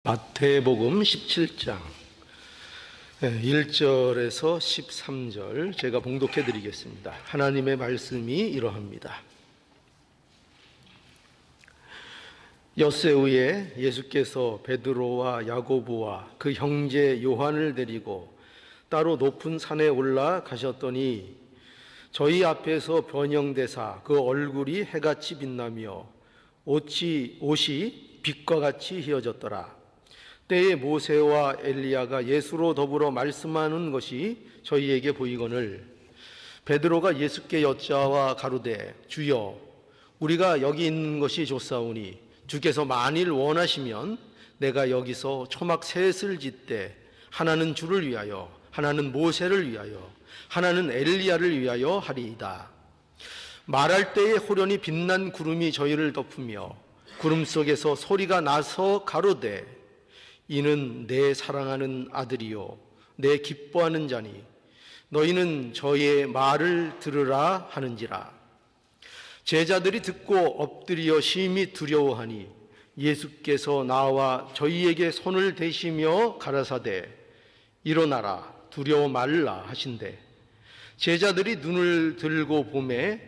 마태복음 17장 1절에서 13절 제가 봉독해 드리겠습니다. 하나님의 말씀이 이러합니다. 엿새 후에 예수께서 베드로와 야고보와 그 형제 요한을 데리고 따로 높은 산에 올라가셨더니 저희 앞에서 변형되사 그 얼굴이 해같이 빛나며 옷이 빛과 같이 휘어졌더라. 때에 모세와 엘리야가 예수로 더불어 말씀하는 것이 저희에게 보이거늘 베드로가 예수께 여짜와 가로되 주여 우리가 여기 있는 것이 좋사오니 주께서 만일 원하시면 내가 여기서 초막 셋을 짓되 하나는 주를 위하여 하나는 모세를 위하여 하나는 엘리야를 위하여 하리이다. 말할 때에 호련히 빛난 구름이 저희를 덮으며 구름 속에서 소리가 나서 가로되 이는 내 사랑하는 아들이요 내 기뻐하는 자니 너희는 저의 말을 들으라 하는지라. 제자들이 듣고 엎드려 심히 두려워하니 예수께서 나와 저희에게 손을 대시며 가라사대 일어나라 두려워 말라 하신대 제자들이 눈을 들고 보매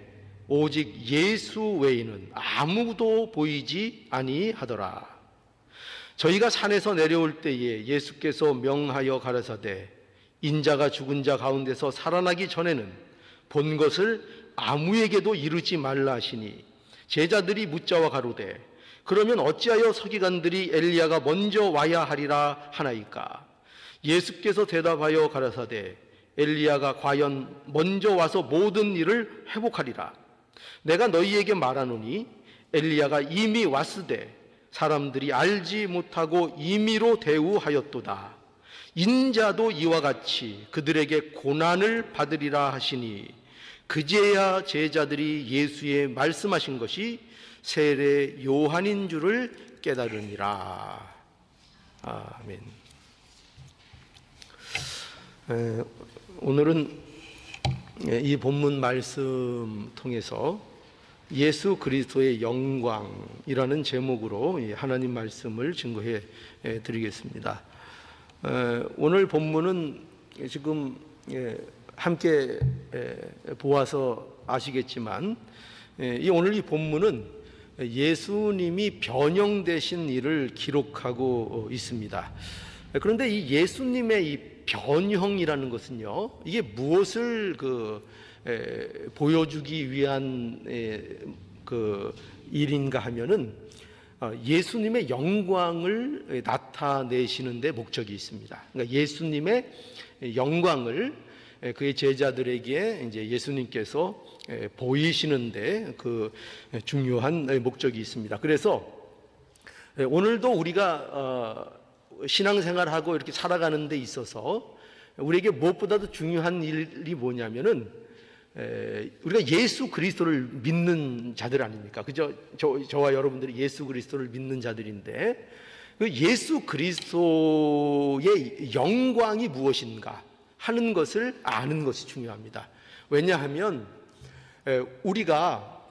오직 예수 외에는 아무도 보이지 아니하더라. 저희가 산에서 내려올 때에 예수께서 명하여 가라사대 인자가 죽은 자 가운데서 살아나기 전에는 본 것을 아무에게도 이르지 말라 하시니 제자들이 묻자와 가로되 그러면 어찌하여 서기관들이 엘리야가 먼저 와야 하리라 하나이까. 예수께서 대답하여 가라사대 엘리야가 과연 먼저 와서 모든 일을 회복하리라. 내가 너희에게 말하노니 엘리야가 이미 왔으되 사람들이 알지 못하고 임의로 대우하였도다. 인자도 이와 같이 그들에게 고난을 받으리라 하시니 그제야 제자들이 예수의 말씀하신 것이 세례 요한인 줄을 깨달으니라. 아멘. 오늘은 이 본문 말씀 통해서 예수 그리스도의 영광이라는 제목으로 하나님 말씀을 증거해 드리겠습니다. 오늘 본문은 지금 함께 보아서 아시겠지만 오늘 이 본문은 예수님이 변형되신 일을 기록하고 있습니다. 그런데 이 예수님의 이 변형이라는 것은요, 이게 무엇을 보여주기 위한 일인가 하면은 예수님의 영광을 나타내시는 데 목적이 있습니다. 그러니까 예수님의 영광을 그의 제자들에게 이제 예수님께서 보이시는데 그 중요한 목적이 있습니다. 그래서 오늘도 우리가 신앙생활하고 이렇게 살아가는 데 있어서 우리에게 무엇보다도 중요한 일이 뭐냐면은 우리가 예수 그리스도를 믿는 자들 아닙니까? 그죠? 저와 여러분들이 예수 그리스도를 믿는 자들인데 그 예수 그리스도의 영광이 무엇인가 하는 것을 아는 것이 중요합니다. 왜냐하면 우리가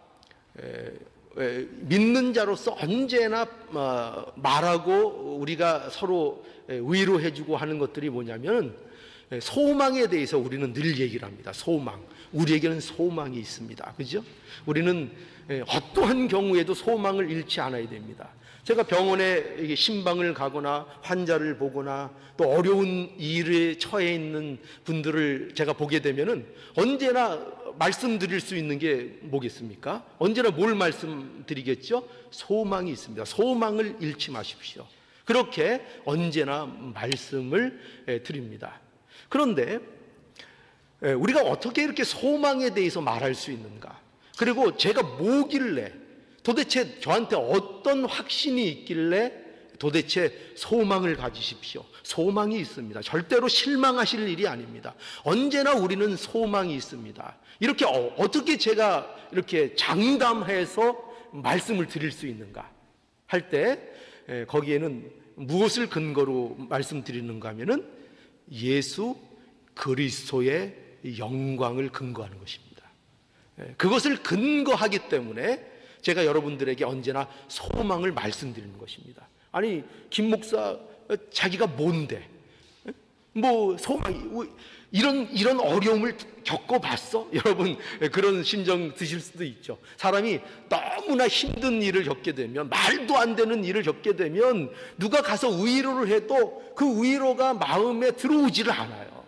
믿는 자로서 언제나 말하고 우리가 서로 위로해주고 하는 것들이 뭐냐면 소망에 대해서 우리는 늘 얘기를 합니다. 소망. 우리에게는 소망이 있습니다. 그죠? 우리는 어떠한 경우에도 소망을 잃지 않아야 됩니다. 제가 병원에 신방을 가거나 환자를 보거나 또 어려운 일에 처해 있는 분들을 제가 보게 되면은 언제나 말씀드릴 수 있는 게 뭐겠습니까? 언제나 뭘 말씀드리겠죠? 소망이 있습니다. 소망을 잃지 마십시오. 그렇게 언제나 말씀을 드립니다. 그런데 우리가 어떻게 이렇게 소망에 대해서 말할 수 있는가? 그리고 제가 뭐길래 도대체 저한테 어떤 확신이 있길래 도대체 소망을 가지십시오. 소망이 있습니다. 절대로 실망하실 일이 아닙니다. 언제나 우리는 소망이 있습니다. 이렇게 어떻게 제가 이렇게 장담해서 말씀을 드릴 수 있는가 할 때 거기에는 무엇을 근거로 말씀드리는가 하면은 예수 그리스도의 영광을 근거하는 것입니다. 그것을 근거하기 때문에 제가 여러분들에게 언제나 소망을 말씀드리는 것입니다. 아니 김 목사 자기가 뭔데? 뭐 소망이 이런 어려움을 겪어봤어? 여러분 그런 심정 드실 수도 있죠. 사람이 너무나 힘든 일을 겪게 되면, 말도 안 되는 일을 겪게 되면 누가 가서 위로를 해도 그 위로가 마음에 들어오지를 않아요.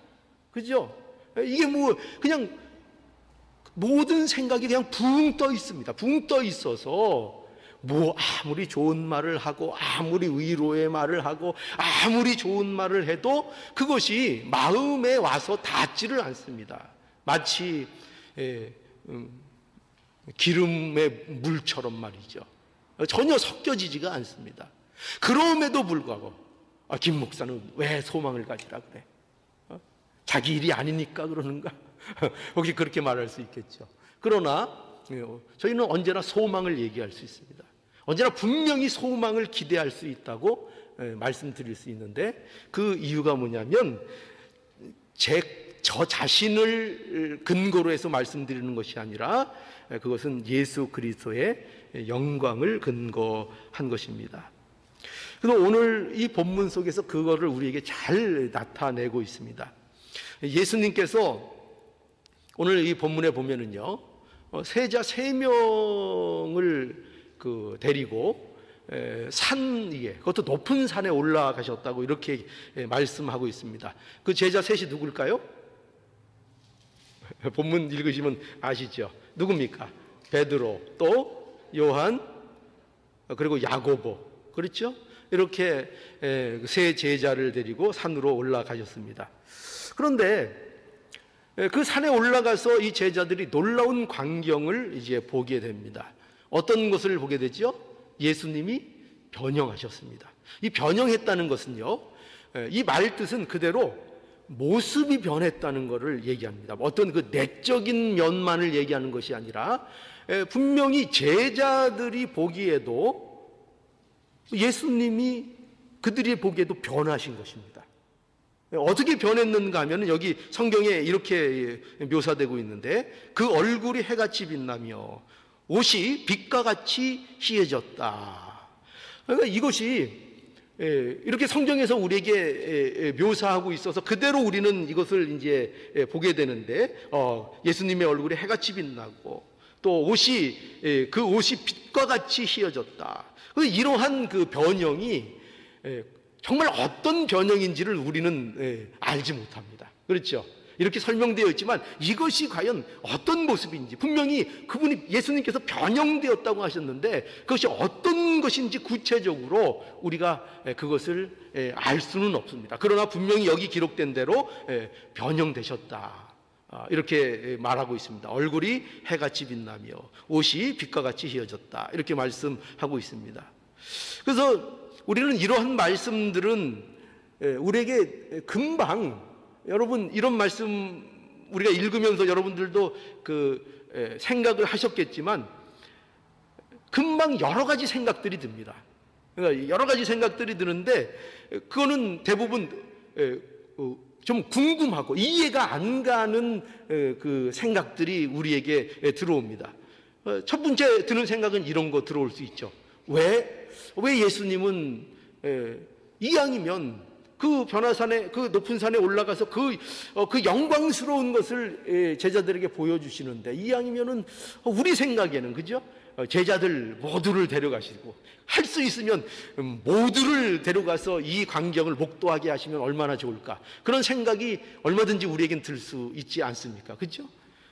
그죠? 이게 뭐 그냥 모든 생각이 그냥 붕 떠 있습니다. 붕 떠 있어서 뭐 아무리 좋은 말을 하고 아무리 위로의 말을 하고 아무리 좋은 말을 해도 그것이 마음에 와서 닿지를 않습니다. 마치 기름의 물처럼 말이죠. 전혀 섞여지지가 않습니다. 그럼에도 불구하고 김 목사는 왜 소망을 가지라 그래? 자기 일이 아니니까 그러는가? 혹시 그렇게 말할 수 있겠죠. 그러나 저희는 언제나 소망을 얘기할 수 있습니다. 언제나 분명히 소망을 기대할 수 있다고 말씀드릴 수 있는데, 그 이유가 뭐냐면 저 자신을 근거로 해서 말씀드리는 것이 아니라 그것은 예수 그리스도의 영광을 근거한 것입니다. 그래서 오늘 이 본문 속에서 그거를 우리에게 잘 나타내고 있습니다. 예수님께서 오늘 이 본문에 보면은요, 세자 3명을 데리고 산 위에, 그것도 높은 산에 올라가셨다고 이렇게 말씀하고 있습니다. 그 제자 셋이 누굴까요? 본문 읽으시면 아시죠? 누굽니까? 베드로, 또 요한, 그리고 야고보, 그렇죠? 이렇게 세 제자를 데리고 산으로 올라가셨습니다. 그런데 그 산에 올라가서 이 제자들이 놀라운 광경을 이제 보게 됩니다. 어떤 것을 보게 되죠? 예수님이 변형하셨습니다. 이 변형했다는 것은요, 이 말 뜻은 그대로 모습이 변했다는 것을 얘기합니다. 어떤 그 내적인 면만을 얘기하는 것이 아니라 분명히 제자들이 보기에도, 예수님이 그들이 보기에도 변하신 것입니다. 어떻게 변했는가 하면 여기 성경에 이렇게 묘사되고 있는데, 그 얼굴이 해같이 빛나며 옷이 빛과 같이 희해졌다. 그러니까 이것이 이렇게 성경에서 우리에게 묘사하고 있어서 그대로 우리는 이것을 이제 보게 되는데, 예수님의 얼굴이 해같이 빛나고 또 그 옷이 빛과 같이 희어졌다. 이러한 그 변형이 정말 어떤 변형인지를 우리는 알지 못합니다. 그렇죠? 이렇게 설명되어 있지만 이것이 과연 어떤 모습인지, 분명히 그분이, 예수님께서 변형되었다고 하셨는데 그것이 어떤 것인지 구체적으로 우리가 그것을 알 수는 없습니다. 그러나 분명히 여기 기록된 대로 변형되셨다, 이렇게 말하고 있습니다. 얼굴이 해같이 빛나며 옷이 빛과 같이 희어졌다, 이렇게 말씀하고 있습니다. 그래서 우리는 이러한 말씀들은 우리에게 금방, 여러분 이런 말씀 우리가 읽으면서 여러분들도 생각을 하셨겠지만 금방 여러 가지 생각들이 듭니다. 그러니까 여러 가지 생각들이 드는데 그거는 대부분 좀 궁금하고 이해가 안 가는 그 생각들이 우리에게 들어옵니다. 첫 번째 드는 생각은 이런 거 들어올 수 있죠. 왜 예수님은 이왕이면 그 변화산에, 그 높은 산에 올라가서 그 영광스러운 것을 제자들에게 보여주시는데, 이왕이면은 우리 생각에는, 그죠? 제자들 모두를 데려가시고 할 수 있으면 모두를 데려가서 이 광경을 목도하게 하시면 얼마나 좋을까, 그런 생각이 얼마든지 우리에겐 들 수 있지 않습니까? 그죠?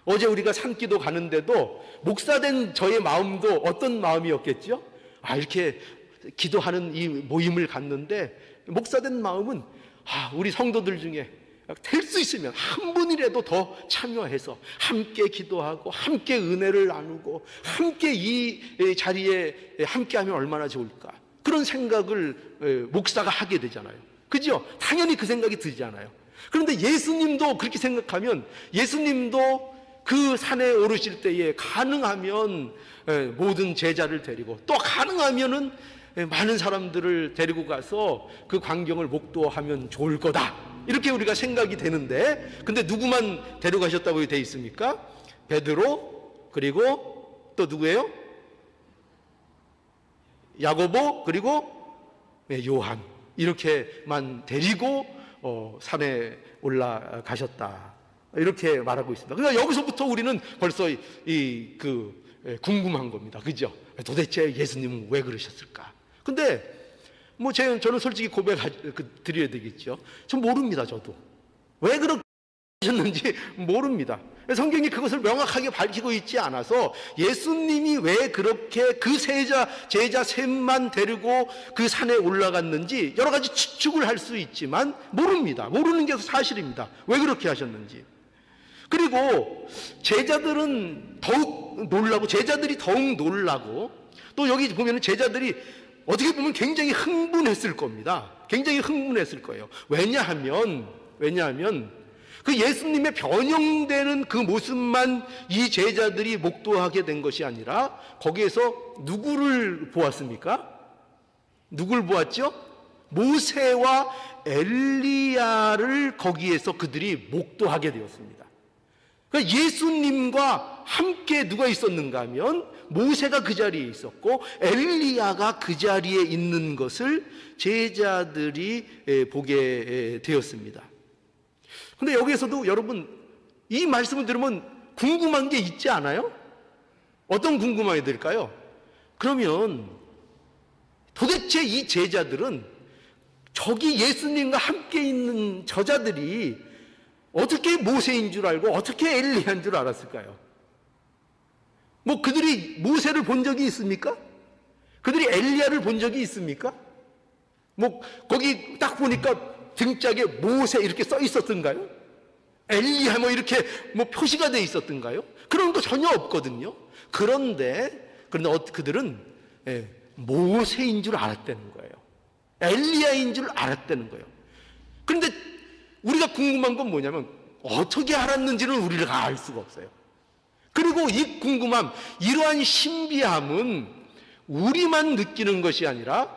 어제 우리가 산기도 가는데도 목사된 저의 마음도 어떤 마음이었겠죠? 이렇게 기도하는 이 모임을 갔는데 목사된 마음은 우리 성도들 중에 될 수 있으면 한 분이라도 더 참여해서 함께 기도하고 함께 은혜를 나누고 함께 이 자리에 함께하면 얼마나 좋을까, 그런 생각을 목사가 하게 되잖아요. 그죠? 당연히 그 생각이 들잖아요. 그런데 예수님도 그렇게 생각하면, 예수님도 그 산에 오르실 때에 가능하면 모든 제자를 데리고, 또 가능하면은 많은 사람들을 데리고 가서 그 광경을 목도하면 좋을 거다, 이렇게 우리가 생각이 되는데, 근데 누구만 데려가셨다고 되어 있습니까? 베드로, 그리고 또 누구예요? 야고보, 그리고 요한 이렇게만 데리고 산에 올라가셨다. 이렇게 말하고 있습니다. 그러니까 여기서부터 우리는 벌써 궁금한 겁니다. 그죠? 도대체 예수님은 왜 그러셨을까? 근데 저는 솔직히 드려야 되겠죠. 전 모릅니다. 저도 왜 그렇게 하셨는지 모릅니다. 성경이 그것을 명확하게 밝히고 있지 않아서 예수님이 왜 그렇게 그 제자 셋만 데리고 그 산에 올라갔는지 여러 가지 추측을 할 수 있지만 모릅니다. 모르는 게 사실입니다. 왜 그렇게 하셨는지. 그리고 제자들이 더욱 놀라고 또 여기 보면 제자들이 어떻게 보면 굉장히 흥분했을 겁니다. 굉장히 흥분했을 거예요. 왜냐하면 그 예수님의 변형되는 그 모습만 이 제자들이 목도하게 된 것이 아니라 거기에서 누구를 보았습니까? 누굴 보았죠? 모세와 엘리야를 거기에서 그들이 목도하게 되었습니다. 그러니까 예수님과 함께 누가 있었는가 하면 모세가 그 자리에 있었고 엘리야가 그 자리에 있는 것을 제자들이 보게 되었습니다. 근데 여기에서도 여러분 이 말씀을 들으면 궁금한 게 있지 않아요? 어떤 궁금함이 들까요? 그러면 도대체 이 제자들은 저기 예수님과 함께 있는 저자들이 어떻게 모세인 줄 알고 어떻게 엘리야인 줄 알았을까요? 그들이 모세를 본 적이 있습니까? 그들이 엘리야를 본 적이 있습니까? 거기 딱 보니까 등짝에 모세 이렇게 써 있었던가요? 엘리야 이렇게 표시가 돼 있었던가요? 그런 거 전혀 없거든요. 그런데 그들은 모세인 줄 알았다는 거예요. 엘리야인 줄 알았다는 거예요. 그런데 우리가 궁금한 건 뭐냐면 어떻게 알았는지는 우리가 알 수가 없어요. 그리고 이 궁금함, 이러한 신비함은 우리만 느끼는 것이 아니라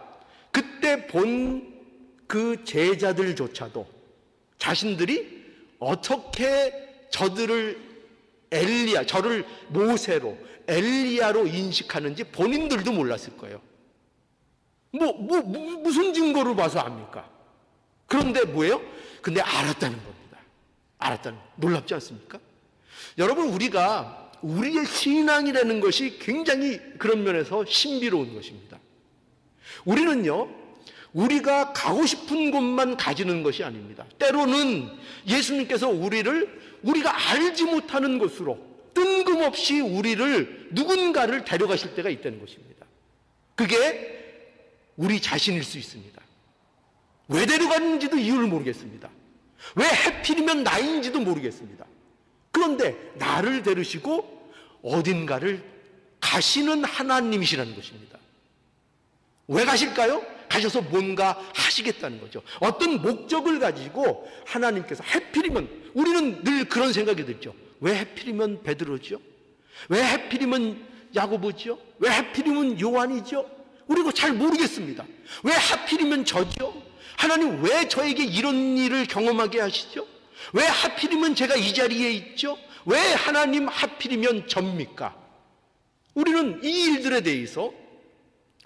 그때 본 그 제자들조차도 자신들이 어떻게 저를 모세로 엘리야로 인식하는지 본인들도 몰랐을 거예요. 무슨 증거를 봐서 압니까? 그런데 뭐예요? 근데 알았다는 겁니다. 놀랍지 않습니까? 여러분, 우리의 신앙이라는 것이 굉장히 그런 면에서 신비로운 것입니다. 우리가 가고 싶은 곳만 가지는 것이 아닙니다. 때로는 예수님께서 우리가 알지 못하는 곳으로 뜬금없이 누군가를 데려가실 때가 있다는 것입니다. 그게 우리 자신일 수 있습니다. 왜 데려가는지도 이유를 모르겠습니다. 왜 하필이면 나인지도 모르겠습니다. 그런데 나를 데리시고 어딘가를 가시는 하나님이시라는 것입니다. 왜 가실까요? 가셔서 뭔가 하시겠다는 거죠. 어떤 목적을 가지고 하나님께서 하필이면, 우리는 늘 그런 생각이 들죠. 왜 하필이면 베드로죠? 왜 하필이면 야고보죠? 왜 하필이면 요한이죠? 우리가 잘 모르겠습니다. 왜 하필이면 저죠? 하나님 왜 저에게 이런 일을 경험하게 하시죠? 왜 하필이면 제가 이 자리에 있죠? 왜 하나님 하필이면 접니까? 우리는 이 일들에 대해서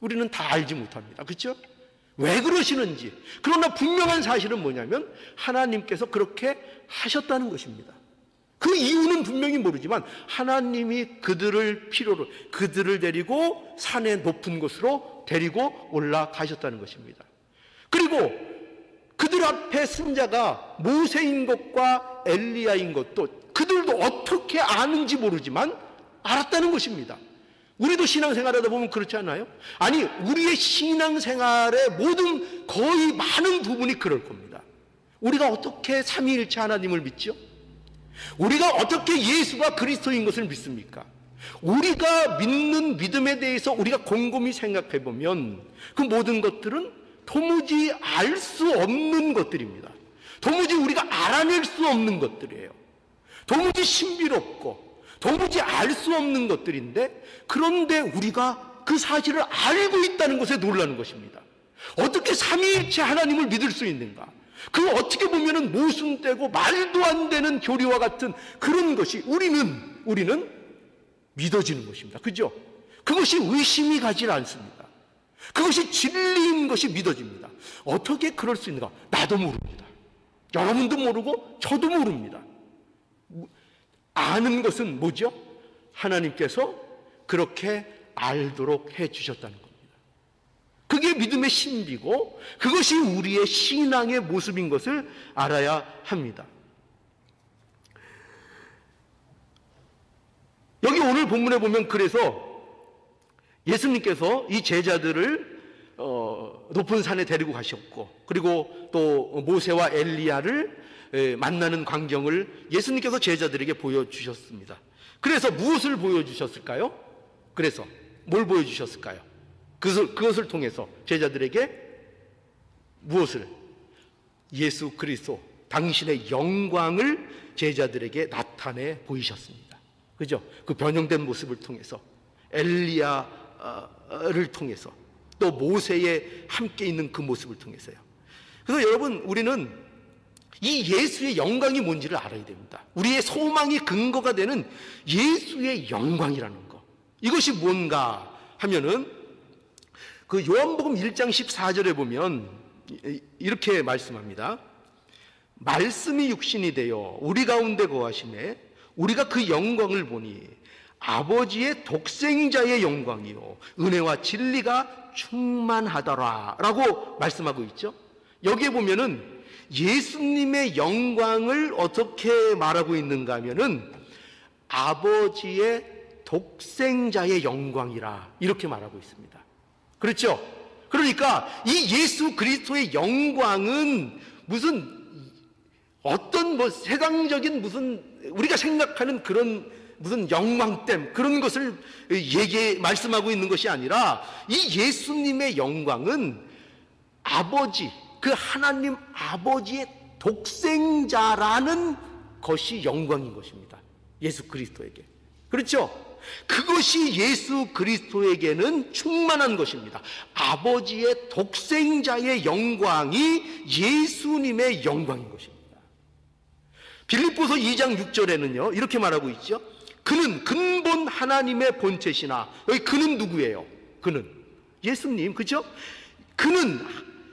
우리는 다 알지 못합니다. 그렇죠? 왜 그러시는지. 그러나 분명한 사실은 뭐냐면 하나님께서 그렇게 하셨다는 것입니다. 그 이유는 분명히 모르지만 하나님이 그들을 데리고 산의 높은 곳으로 데리고 올라가셨다는 것입니다. 그리고 그들 앞에 쓴 자가 모세인 것과 엘리야인 것도 그들도 어떻게 아는지 모르지만 알았다는 것입니다. 우리도 신앙생활하다 보면 그렇지 않아요? 아니, 우리의 신앙생활의 거의 많은 부분이 그럴 겁니다. 우리가 어떻게 삼위일체 하나님을 믿죠? 우리가 어떻게 예수가 그리스도인 것을 믿습니까? 우리가 믿는 믿음에 대해서 우리가 곰곰이 생각해 보면 그 모든 것들은 도무지 알 수 없는 것들입니다. 도무지 우리가 알아낼 수 없는 것들이에요. 도무지 신비롭고 도무지 알 수 없는 것들인데, 그런데 우리가 그 사실을 알고 있다는 것에 놀라는 것입니다. 어떻게 삼위일체 하나님을 믿을 수 있는가? 그 어떻게 보면은 모순되고 말도 안 되는 교리와 같은 그런 것이 우리는 믿어지는 것입니다. 그죠? 그것이 의심이 가지 않습니다. 그것이 진리인 것이 믿어집니다. 어떻게 그럴 수 있는가? 나도 모릅니다. 여러분도 모르고 저도 모릅니다. 아는 것은 뭐죠? 하나님께서 그렇게 알도록 해주셨다는 겁니다. 그게 믿음의 신비고 그것이 우리의 신앙의 모습인 것을 알아야 합니다. 여기 오늘 본문에 보면 그래서 예수님께서 이 제자들을 높은 산에 데리고 가셨고, 그리고 또 모세와 엘리야를 만나는 광경을 예수님께서 제자들에게 보여주셨습니다. 그래서 무엇을 보여주셨을까요? 그래서 뭘 보여주셨을까요? 그것을 통해서 제자들에게 무엇을? 예수 그리스도 당신의 영광을 제자들에게 나타내 보이셨습니다. 그죠? 그 변형된 모습을 통해서, 엘리야를 통해서, 또 모세에 함께 있는 그 모습을 통해서요. 그래서 여러분, 우리는 이 예수의 영광이 뭔지를 알아야 됩니다. 우리의 소망이 근거가 되는 예수의 영광이라는 거. 이것이 뭔가 하면은 그 요한복음 1장 14절에 보면 이렇게 말씀합니다. 말씀이 육신이 되어 우리 가운데 거하심에 우리가 그 영광을 보니 아버지의 독생자의 영광이요 은혜와 진리가 충만하더라 라고 말씀하고 있죠. 여기에 보면은 예수님의 영광을 어떻게 말하고 있는가 하면은 아버지의 독생자의 영광이라 이렇게 말하고 있습니다. 그렇죠? 그러니까 이 예수 그리스도의 영광은 무슨 어떤 뭐 세상적인 무슨 우리가 생각하는 그런 무슨 영광됨 그런 것을 말씀하고 있는 것이 아니라 이 예수님의 영광은 아버지, 그 하나님 아버지의 독생자라는 것이 영광인 것입니다. 예수 그리스도에게. 그렇죠? 그것이 예수 그리스도에게는 충만한 것입니다. 아버지의 독생자의 영광이 예수님의 영광인 것입니다. 빌립보서 2장 6절에는요 이렇게 말하고 있죠. 그는 근본 하나님의 본체시나, 여기 그는 누구예요? 그는 예수님, 그죠? 그는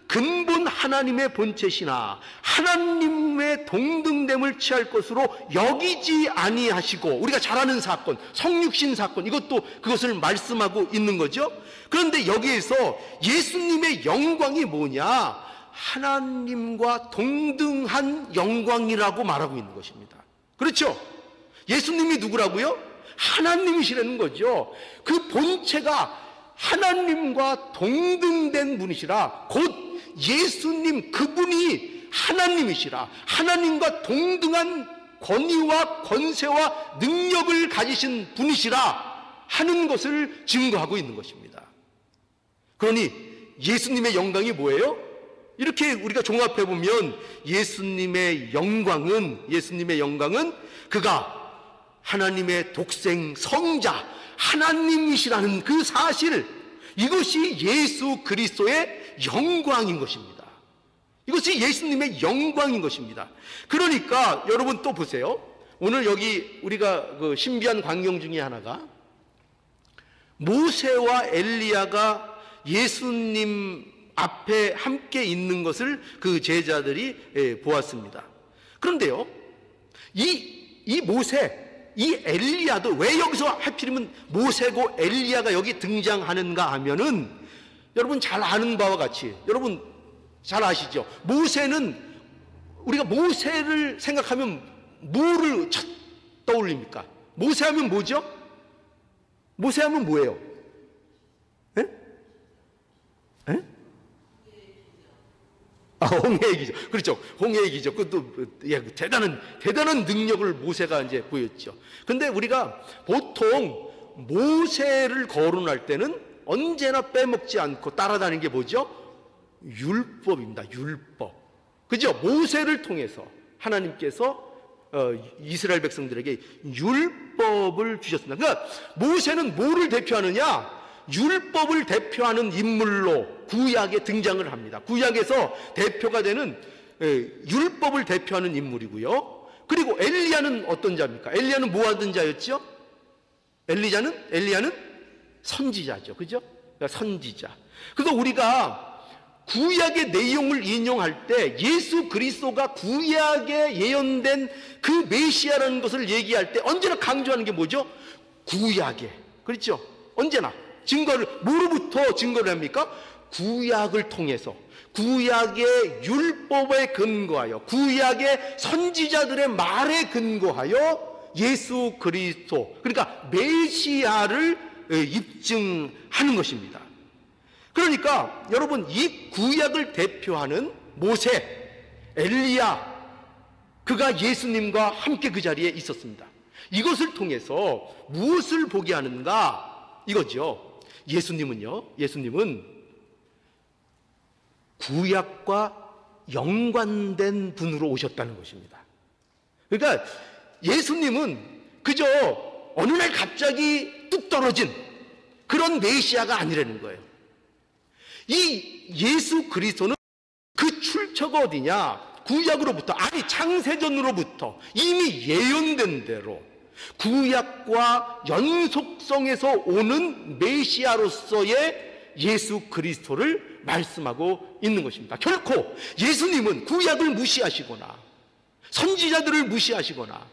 근본 하나님의 본체시나 하나님의 동등됨을 취할 것으로 여기지 아니하시고, 우리가 잘 아는 사건, 성육신 사건, 이것도 그것을 말씀하고 있는 거죠. 그런데 여기에서 예수님의 영광이 뭐냐? 하나님과 동등한 영광이라고 말하고 있는 것입니다. 그렇죠? 예수님이 누구라고요? 하나님이시라는 거죠. 그 본체가 하나님과 동등된 분이시라, 곧 예수님 그분이 하나님이시라, 하나님과 동등한 권위와 권세와 능력을 가지신 분이시라 하는 것을 증거하고 있는 것입니다. 그러니 예수님의 영광이 뭐예요? 이렇게 우리가 종합해 보면 예수님의 영광은 그가 하나님의 독생 성자 하나님이시라는 그 사실, 이것이 예수 그리스도의 영광인 것입니다. 이것이 예수님의 영광인 것입니다. 그러니까 여러분 또 보세요. 오늘 여기 우리가 그 신비한 광경 중에 하나가 모세와 엘리야가 예수님 앞에 함께 있는 것을 그 제자들이 보았습니다. 그런데요, 이 모세, 이 엘리야도 왜 여기서 하필이면 모세고 엘리야가 여기 등장하는가 하면은 여러분 잘 아는 바와 같이, 여러분 잘 아시죠? 모세는, 우리가 모세를 생각하면 뭐를 떠올립니까? 모세하면 뭐죠? 모세하면 뭐예요? 에? 에? 홍해의 기적. 그렇죠. 홍해의 기적. 그것도 대단한 능력을 모세가 이제 보였죠. 근데 우리가 보통 모세를 거론할 때는 언제나 빼먹지 않고 따라다니는 게 뭐죠? 율법입니다. 율법. 그죠? 모세를 통해서 하나님께서 이스라엘 백성들에게 율법을 주셨습니다. 그러니까 모세는 뭐를 대표하느냐? 율법을 대표하는 인물로 구약에 등장을 합니다. 구약에서 대표가 되는 율법을 대표하는 인물이고요. 그리고 엘리야는 어떤 자입니까? 엘리야는 뭐 하던 자였죠? 엘리야는 선지자죠. 그죠? 그러니까 선지자. 그래서 우리가 구약의 내용을 인용할 때 예수 그리스도가 구약에 예언된 그 메시아라는 것을 얘기할 때 언제나 강조하는 게 뭐죠? 구약에, 그렇죠? 언제나 증거를, 뭐로부터 증거를 합니까? 구약을 통해서, 구약의 율법에 근거하여, 구약의 선지자들의 말에 근거하여 예수 그리스도, 그러니까 메시아를 입증하는 것입니다. 그러니까 여러분, 이 구약을 대표하는 모세, 엘리야, 그가 예수님과 함께 그 자리에 있었습니다. 이것을 통해서 무엇을 보게 하는가? 이거죠. 예수님은 구약과 연관된 분으로 오셨다는 것입니다. 그러니까 예수님은 그저 어느 날 갑자기 뚝 떨어진 그런 메시아가 아니라는 거예요. 이 예수 그리스도는 그 출처가 어디냐? 구약으로부터, 아니 창세전으로부터 이미 예언된 대로 구약과 연속성에서 오는 메시아로서의 예수 그리스도를 말씀하고 있는 것입니다. 결코 예수님은 구약을 무시하시거나 선지자들을 무시하시거나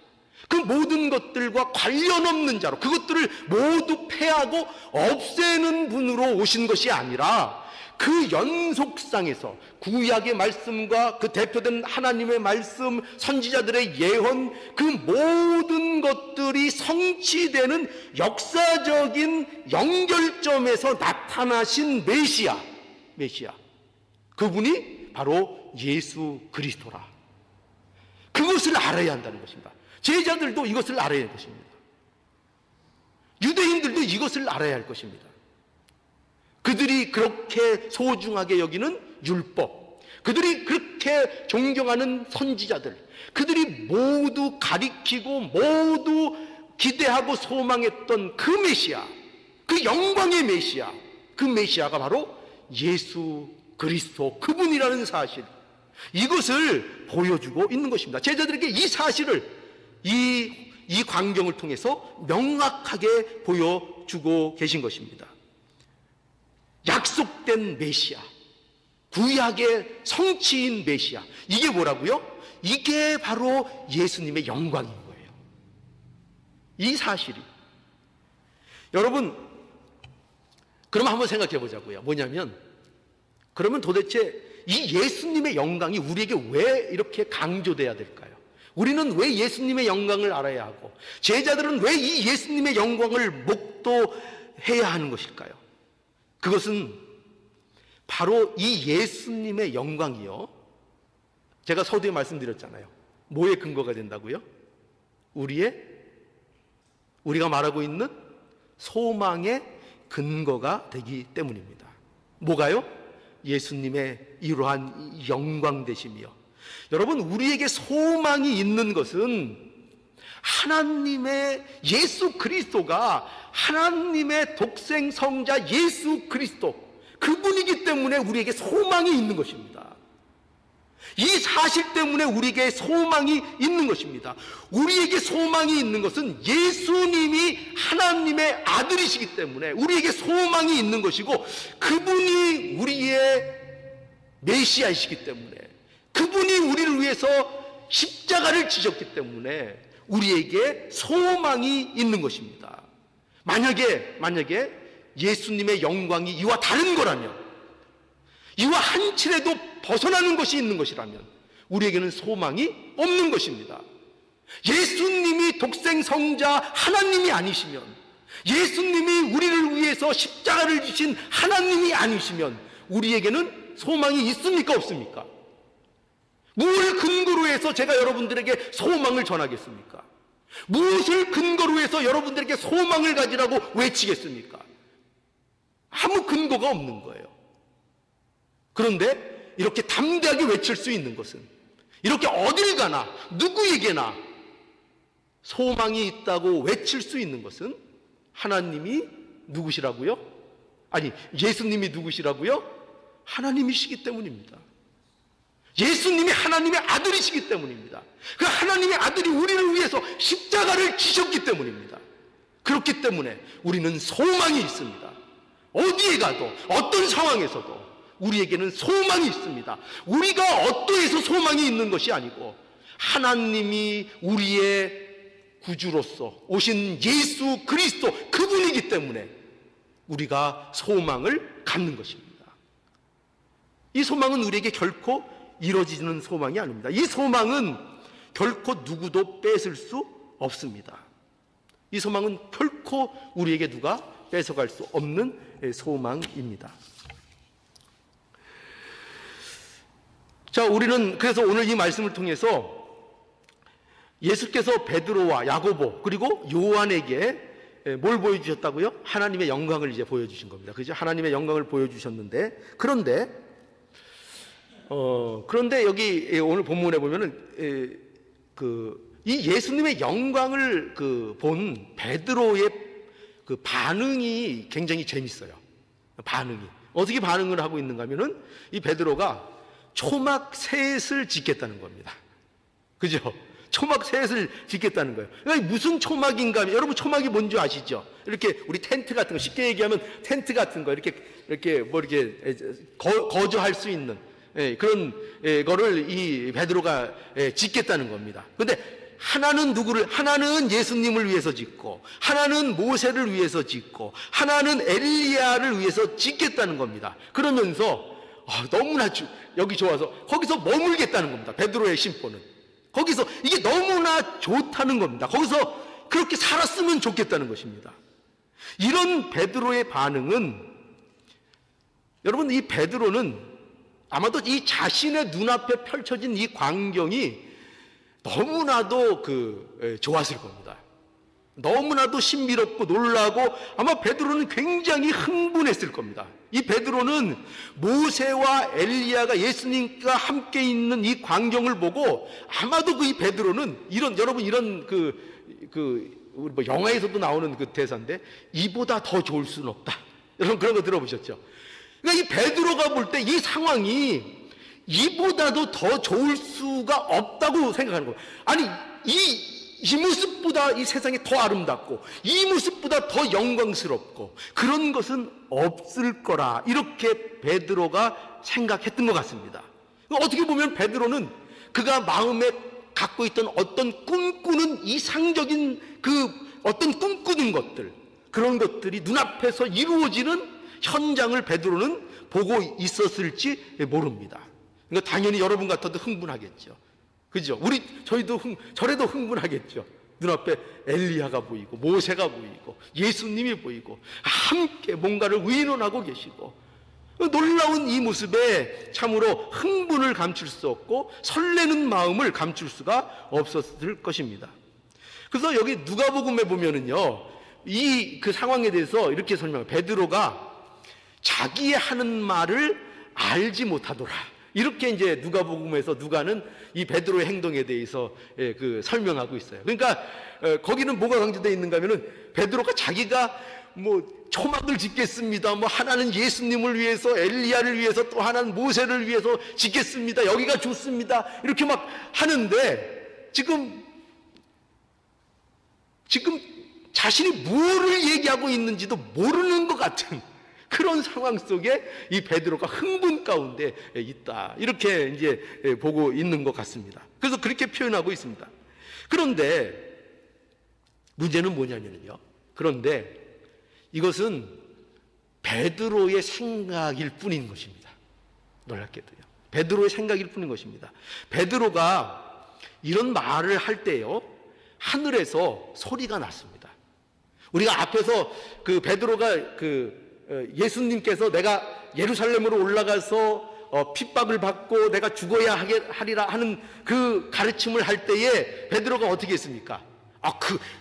그 모든 것들과 관련 없는 자로 그것들을 모두 폐하고 없애는 분으로 오신 것이 아니라 그 연속상에서 구약의 말씀과 그 대표된 하나님의 말씀, 선지자들의 예언, 그 모든 것들이 성취되는 역사적인 연결점에서 나타나신 메시아, 그분이 바로 예수 그리스도라. 그것을 알아야 한다는 것입니다. 제자들도 이것을 알아야 할 것입니다. 유대인들도 이것을 알아야 할 것입니다. 그들이 그렇게 소중하게 여기는 율법, 그들이 그렇게 존경하는 선지자들, 그들이 모두 가리키고 모두 기대하고 소망했던 그 메시아, 그 영광의 메시아, 그 메시아가 바로 예수 그리스도, 그분이라는 사실, 이것을 보여주고 있는 것입니다. 제자들에게 이 사실을 이 광경을 통해서 명확하게 보여주고 계신 것입니다. 약속된 메시아, 구약의 성취인 메시아, 이게 뭐라고요? 이게 바로 예수님의 영광인 거예요. 이 사실이. 여러분, 그러면 한번 생각해 보자고요. 뭐냐면, 그러면 도대체 이 예수님의 영광이 우리에게 왜 이렇게 강조돼야 될까요? 우리는 왜 예수님의 영광을 알아야 하고 제자들은 왜 이 예수님의 영광을 목도해야 하는 것일까요? 그것은 바로 이 예수님의 영광이요, 제가 서두에 말씀드렸잖아요. 뭐에 근거가 된다고요? 우리가 말하고 있는 소망의 근거가 되기 때문입니다. 뭐가요? 예수님의 이러한 영광 되심이요. 여러분, 우리에게 소망이 있는 것은 하나님의 예수 그리스도가 하나님의 독생 성자 예수 그리스도, 그분이기 때문에 우리에게 소망이 있는 것입니다. 이 사실 때문에 우리에게 소망이 있는 것입니다. 우리에게 소망이 있는 것은 예수님이 하나님의 아들이시기 때문에 우리에게 소망이 있는 것이고, 그분이 우리의 메시아이시기 때문에, 그분이 우리를 위해서 십자가를 지셨기 때문에 우리에게 소망이 있는 것입니다. 만약에 예수님의 영광이 이와 다른 거라면, 이와 한 칠에도 벗어나는 것이 있는 것이라면 우리에게는 소망이 없는 것입니다. 예수님이 독생 성자 하나님이 아니시면, 예수님이 우리를 위해서 십자가를 지신 하나님이 아니시면 우리에게는 소망이 있습니까, 없습니까? 무엇을 근거로 해서 제가 여러분들에게 소망을 전하겠습니까? 무엇을 근거로 해서 여러분들에게 소망을 가지라고 외치겠습니까? 아무 근거가 없는 거예요. 그런데 이렇게 담대하게 외칠 수 있는 것은, 이렇게 어딜 가나 누구에게나 소망이 있다고 외칠 수 있는 것은 하나님이 누구시라고요? 아니, 예수님이 누구시라고요? 하나님이시기 때문입니다. 예수님이 하나님의 아들이시기 때문입니다. 그 하나님의 아들이 우리를 위해서 십자가를 지셨기 때문입니다. 그렇기 때문에 우리는 소망이 있습니다. 어디에 가도 어떤 상황에서도 우리에게는 소망이 있습니다. 우리가 어떠해서 소망이 있는 것이 아니고 하나님이 우리의 구주로서 오신 예수 그리스도 그분이기 때문에 우리가 소망을 갖는 것입니다. 이 소망은 우리에게 결코 이루어지는 소망이 아닙니다. 이 소망은 결코 누구도 뺏을 수 없습니다. 이 소망은 결코 우리에게 누가 뺏어갈 수 없는 소망입니다. 자, 우리는 그래서 오늘 이 말씀을 통해서 예수께서 베드로와 야고보 그리고 요한에게 뭘 보여주셨다고요? 하나님의 영광을 이제 보여주신 겁니다. 그죠? 하나님의 영광을 보여주셨는데, 그런데 여기 오늘 본문에 보면은 이 예수님의 영광을 본 베드로의 그 반응이 굉장히 재밌어요. 반응이 어떻게 반응을 하고 있는가 하면은 이 베드로가 초막 셋을 짓겠다는 겁니다. 그죠? 초막 셋을 짓겠다는 거예요. 그러니까 무슨 초막인가 하면, 여러분 초막이 뭔지 아시죠? 이렇게 우리 텐트 같은 거, 쉽게 얘기하면 텐트 같은 거 이렇게 거주할 수 있는 그런 거를 이 베드로가 짓겠다는 겁니다. 근데 하나는 예수님을 위해서 짓고, 하나는 모세를 위해서 짓고, 하나는 엘리야를 위해서 짓겠다는 겁니다. 그러면서 너무나 여기 좋아서 거기서 머물겠다는 겁니다. 베드로의 심보는 거기서 이게 너무나 좋다는 겁니다. 거기서 그렇게 살았으면 좋겠다는 것입니다. 이런 베드로의 반응은, 여러분, 이 베드로는 아마도 이 자신의 눈앞에 펼쳐진 이 광경이 너무나도 좋았을 겁니다. 너무나도 신비롭고 놀라고 아마 베드로는 굉장히 흥분했을 겁니다. 이 베드로는 모세와 엘리야가 예수님과 함께 있는 이 광경을 보고 아마도 이 베드로는 여러분 이런 우리 뭐 영화에서도 나오는 그 대사인데, 이보다 더 좋을 수는 없다. 여러분 그런 거 들어보셨죠? 그러니까 이 베드로가 볼 때 이 상황이 이보다도 더 좋을 수가 없다고 생각하는 거예요. 아니, 이 모습보다 이 세상이 더 아름답고 이 모습보다 더 영광스럽고 그런 것은 없을 거라, 이렇게 베드로가 생각했던 것 같습니다. 어떻게 보면 베드로는 그가 마음에 갖고 있던 어떤 꿈꾸는 이상적인 어떤 꿈꾸는 것들, 그런 것들이 눈앞에서 이루어지는 현장을 베드로는 보고 있었을지 모릅니다. 그러니까 당연히 여러분 같아도 흥분하겠죠. 그죠? 저래도 흥분하겠죠. 눈앞에 엘리야가 보이고 모세가 보이고 예수님이 보이고 함께 뭔가를 의논하고 계시고, 놀라운 이 모습에 참으로 흥분을 감출 수 없고 설레는 마음을 감출 수가 없었을 것입니다. 그래서 여기 누가복음에 보면은요, 그 상황에 대해서 이렇게 설명해요. 베드로가 자기의 하는 말을 알지 못하더라. 이렇게 이제 누가복음에서 누가는 이 베드로의 행동에 대해서 설명하고 있어요. 그러니까 거기는 뭐가 강조되어 있는가 하면은 베드로가 자기가 뭐 초막을 짓겠습니다, 뭐 하나는 예수님을 위해서, 엘리야를 위해서, 또 하나는 모세를 위해서 짓겠습니다, 여기가 좋습니다, 이렇게 막 하는데 지금 자신이 뭐를 얘기하고 있는지도 모르는 것 같은 그런 상황 속에 이 베드로가 흥분 가운데 있다, 이렇게 이제 보고 있는 것 같습니다. 그래서 그렇게 표현하고 있습니다. 그런데 문제는 뭐냐면요, 그런데 이것은 베드로의 생각일 뿐인 것입니다. 놀랍게도요, 베드로의 생각일 뿐인 것입니다. 베드로가 이런 말을 할 때요, 하늘에서 소리가 났습니다. 우리가 앞에서 베드로가 예수님께서 내가 예루살렘으로 올라가서 핍박을 받고 내가 죽어야 하리라 하는 그 가르침을 할 때에 베드로가 어떻게 했습니까?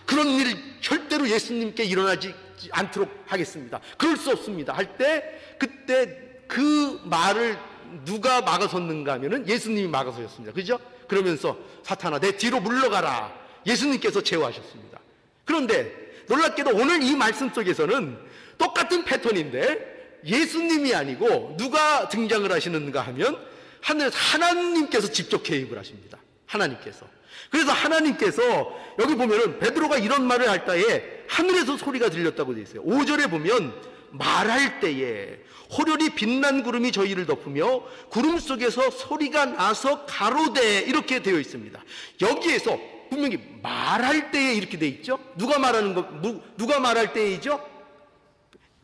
그런 일이 절대로 예수님께 일어나지 않도록 하겠습니다, 그럴 수 없습니다 할 때, 그때 그 말을 누가 막아섰는가 하면은 예수님이 막아서셨습니다. 그죠? 그러면서 사탄아 내 뒤로 물러가라, 예수님께서 제어하셨습니다. 그런데 놀랍게도 오늘 이 말씀 속에서는 똑같은 패턴인데 예수님이 아니고 누가 등장을 하시는가 하면 하늘에서 하나님께서 직접 개입을 하십니다. 하나님께서. 그래서 하나님께서 여기 보면은 베드로가 이런 말을 할 때에 하늘에서 소리가 들렸다고 되어 있어요. 5절에 보면 말할 때에 호련히 빛난 구름이 저희를 덮으며 구름 속에서 소리가 나서 가로되 이렇게 되어 있습니다. 여기에서 분명히 말할 때에 이렇게 되어 있죠. 누가 말하는 거, 누가 말할 때이죠?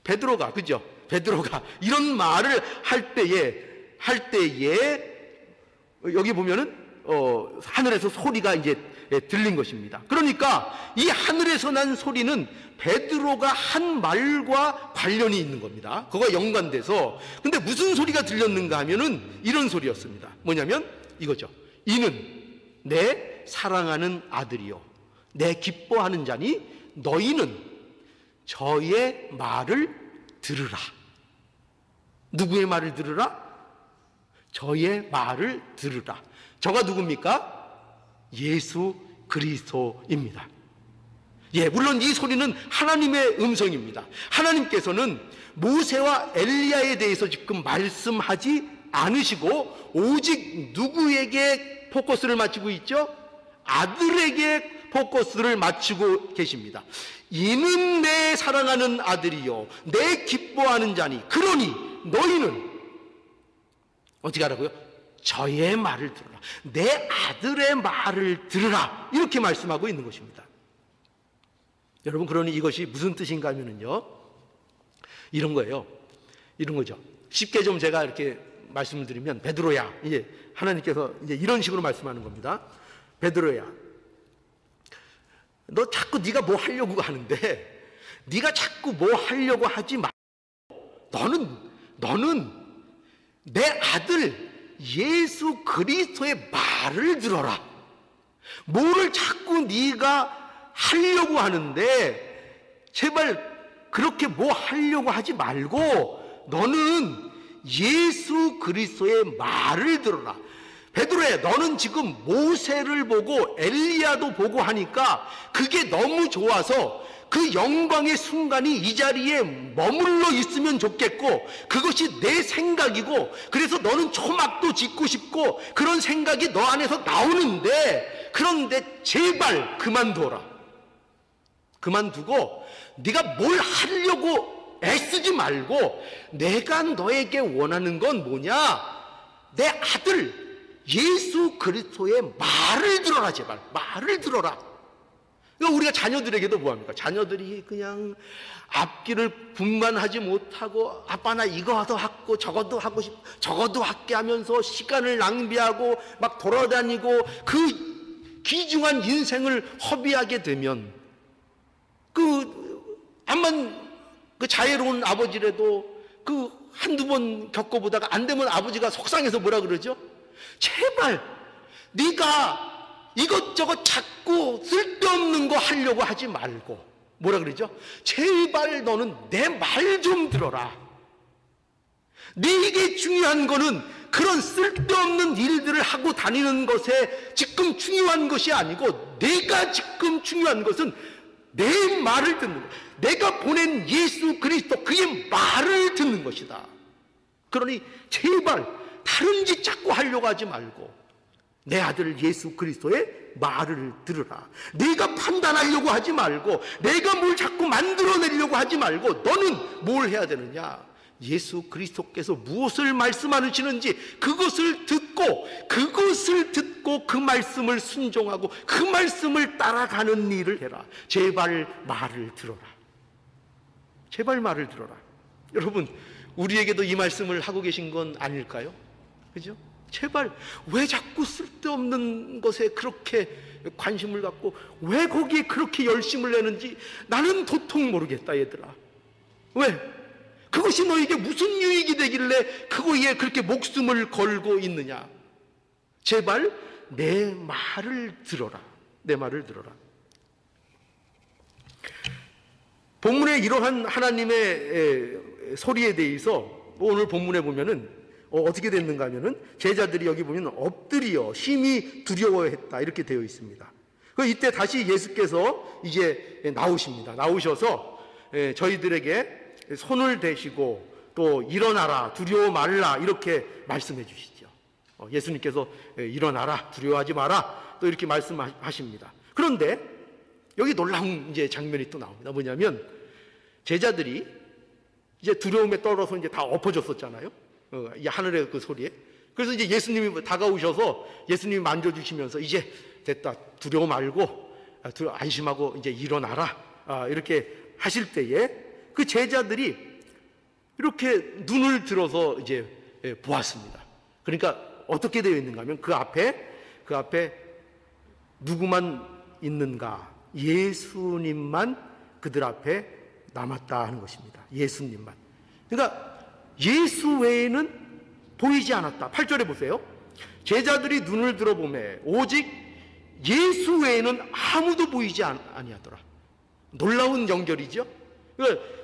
베드로가, 그죠? 베드로가 이런 말을 할 때에 여기 보면은 하늘에서 소리가 이제 들린 것입니다. 그러니까 이 하늘에서 난 소리는 베드로가 한 말과 관련이 있는 겁니다. 그거가 연관돼서. 근데 무슨 소리가 들렸는가 하면은 이런 소리였습니다. 뭐냐면 이거죠. 이는 내 사랑하는 아들이요 내 기뻐하는 자니 너희는 저의 말을 들으라. 누구의 말을 들으라? 저의 말을 들으라. 저가 누굽니까? 예수 그리스도입니다. 예, 물론 이 소리는 하나님의 음성입니다. 하나님께서는 모세와 엘리야에 대해서 지금 말씀하지 않으시고 오직 누구에게 포커스를 맞추고 있죠? 아들에게 포커스를 맞추고 계십니다. 이는 내 사랑하는 아들이요 내 기뻐하는 자니 그러니 너희는 어떻게 하라고요? 저의 말을 들으라. 내 아들의 말을 들으라. 이렇게 말씀하고 있는 것입니다. 여러분, 그러니 이것이 무슨 뜻인가 하면요, 이런 거예요. 이런 거죠. 쉽게 좀 제가 이렇게 말씀을 드리면, 베드로야, 이제 하나님께서 이제 이런 식으로 말씀하는 겁니다. 베드로야, 너 자꾸 네가 뭐 하려고 하는데, 네가 자꾸 뭐 하려고 하지 말고, 너는 내 아들 예수 그리스도의 말을 들어라. 뭐를 자꾸 네가 하려고 하는데 제발 그렇게 뭐 하려고 하지 말고 너는 예수 그리스도의 말을 들어라. 베드로야, 너는 지금 모세를 보고 엘리야도 보고 하니까 그게 너무 좋아서 그 영광의 순간이 이 자리에 머물러 있으면 좋겠고 그것이 내 생각이고 그래서 너는 초막도 짓고 싶고 그런 생각이 너 안에서 나오는데, 그런데 제발 그만둬라. 그만두고 네가 뭘 하려고 애쓰지 말고 내가 너에게 원하는 건 뭐냐? 내 아들 예수 그리스도의 말을 들어라. 제발 말을 들어라. 우리가 자녀들에게도 뭐합니까? 자녀들이 그냥 앞길을 분간하지 못하고 아빠 나 이거도 하고 저것도 하고 저것도 할게 하면서 시간을 낭비하고 막 돌아다니고 그 귀중한 인생을 허비하게 되면 암만 그 자애로운 아버지라도 그 한두 번 겪어보다가 안 되면 아버지가 속상해서 뭐라 그러죠? 제발 네가 이것저것 자꾸 쓸데없는 거 하려고 하지 말고 뭐라 그러죠? 제발 너는 내 말 좀 들어라. 네게 중요한 거는 그런 쓸데없는 일들을 하고 다니는 것에 지금 중요한 것이 아니고 내가 지금 중요한 것은 내 말을 듣는 것, 내가 보낸 예수 그리스도 그의 말을 듣는 것이다. 그러니 제발 다른 짓 자꾸 하려고 하지 말고 내 아들 예수 그리스도의 말을 들으라. 내가 판단하려고 하지 말고 내가 뭘 자꾸 만들어내려고 하지 말고 너는 뭘 해야 되느냐? 예수 그리스도께서 무엇을 말씀하시는지 그것을 듣고 그 말씀을 순종하고 그 말씀을 따라가는 일을 해라. 제발 말을 들어라. 제발 말을 들어라. 여러분, 우리에게도 이 말씀을 하고 계신 건 아닐까요? 그죠? 제발 왜 자꾸 쓸데없는 것에 그렇게 관심을 갖고 왜 거기에 그렇게 열심을 내는지 나는 도통 모르겠다. 얘들아, 왜? 그것이 너에게 무슨 유익이 되길래 그거에 그렇게 목숨을 걸고 있느냐? 제발 내 말을 들어라. 내 말을 들어라. 본문의 이러한 하나님의 소리에 대해서 오늘 본문에 보면은 어떻게 됐는가 하면은 제자들이 여기 보면 엎드려 심히 두려워했다 이렇게 되어 있습니다. 이때 다시 예수께서 이제 나오십니다. 나오셔서 저희들에게 손을 대시고 또 일어나라 두려워 말라 이렇게 말씀해 주시죠. 예수님께서 일어나라 두려워하지 마라 또 이렇게 말씀하십니다. 그런데 여기 놀라운 이제 장면이 또 나옵니다. 뭐냐면 제자들이 이제 두려움에 떨어서 이제 다 엎어졌었잖아요. 이 하늘의 그 소리에. 그래서 이제 예수님이 다가오셔서 예수님이 만져주시면서 이제 됐다. 두려워 말고 안심하고 이제 일어나라. 이렇게 하실 때에 그 제자들이 이렇게 눈을 들어서 이제 보았습니다. 그러니까 어떻게 되어 있는가 하면 그 앞에 누구만 있는가? 예수님만 그들 앞에 남았다 하는 것입니다. 예수님만. 그러니까 예수 외에는 보이지 않았다. 8절에 보세요. 제자들이 눈을 들어보매 오직 예수 외에는 아무도 보이지 아니하더라. 놀라운 연결이죠.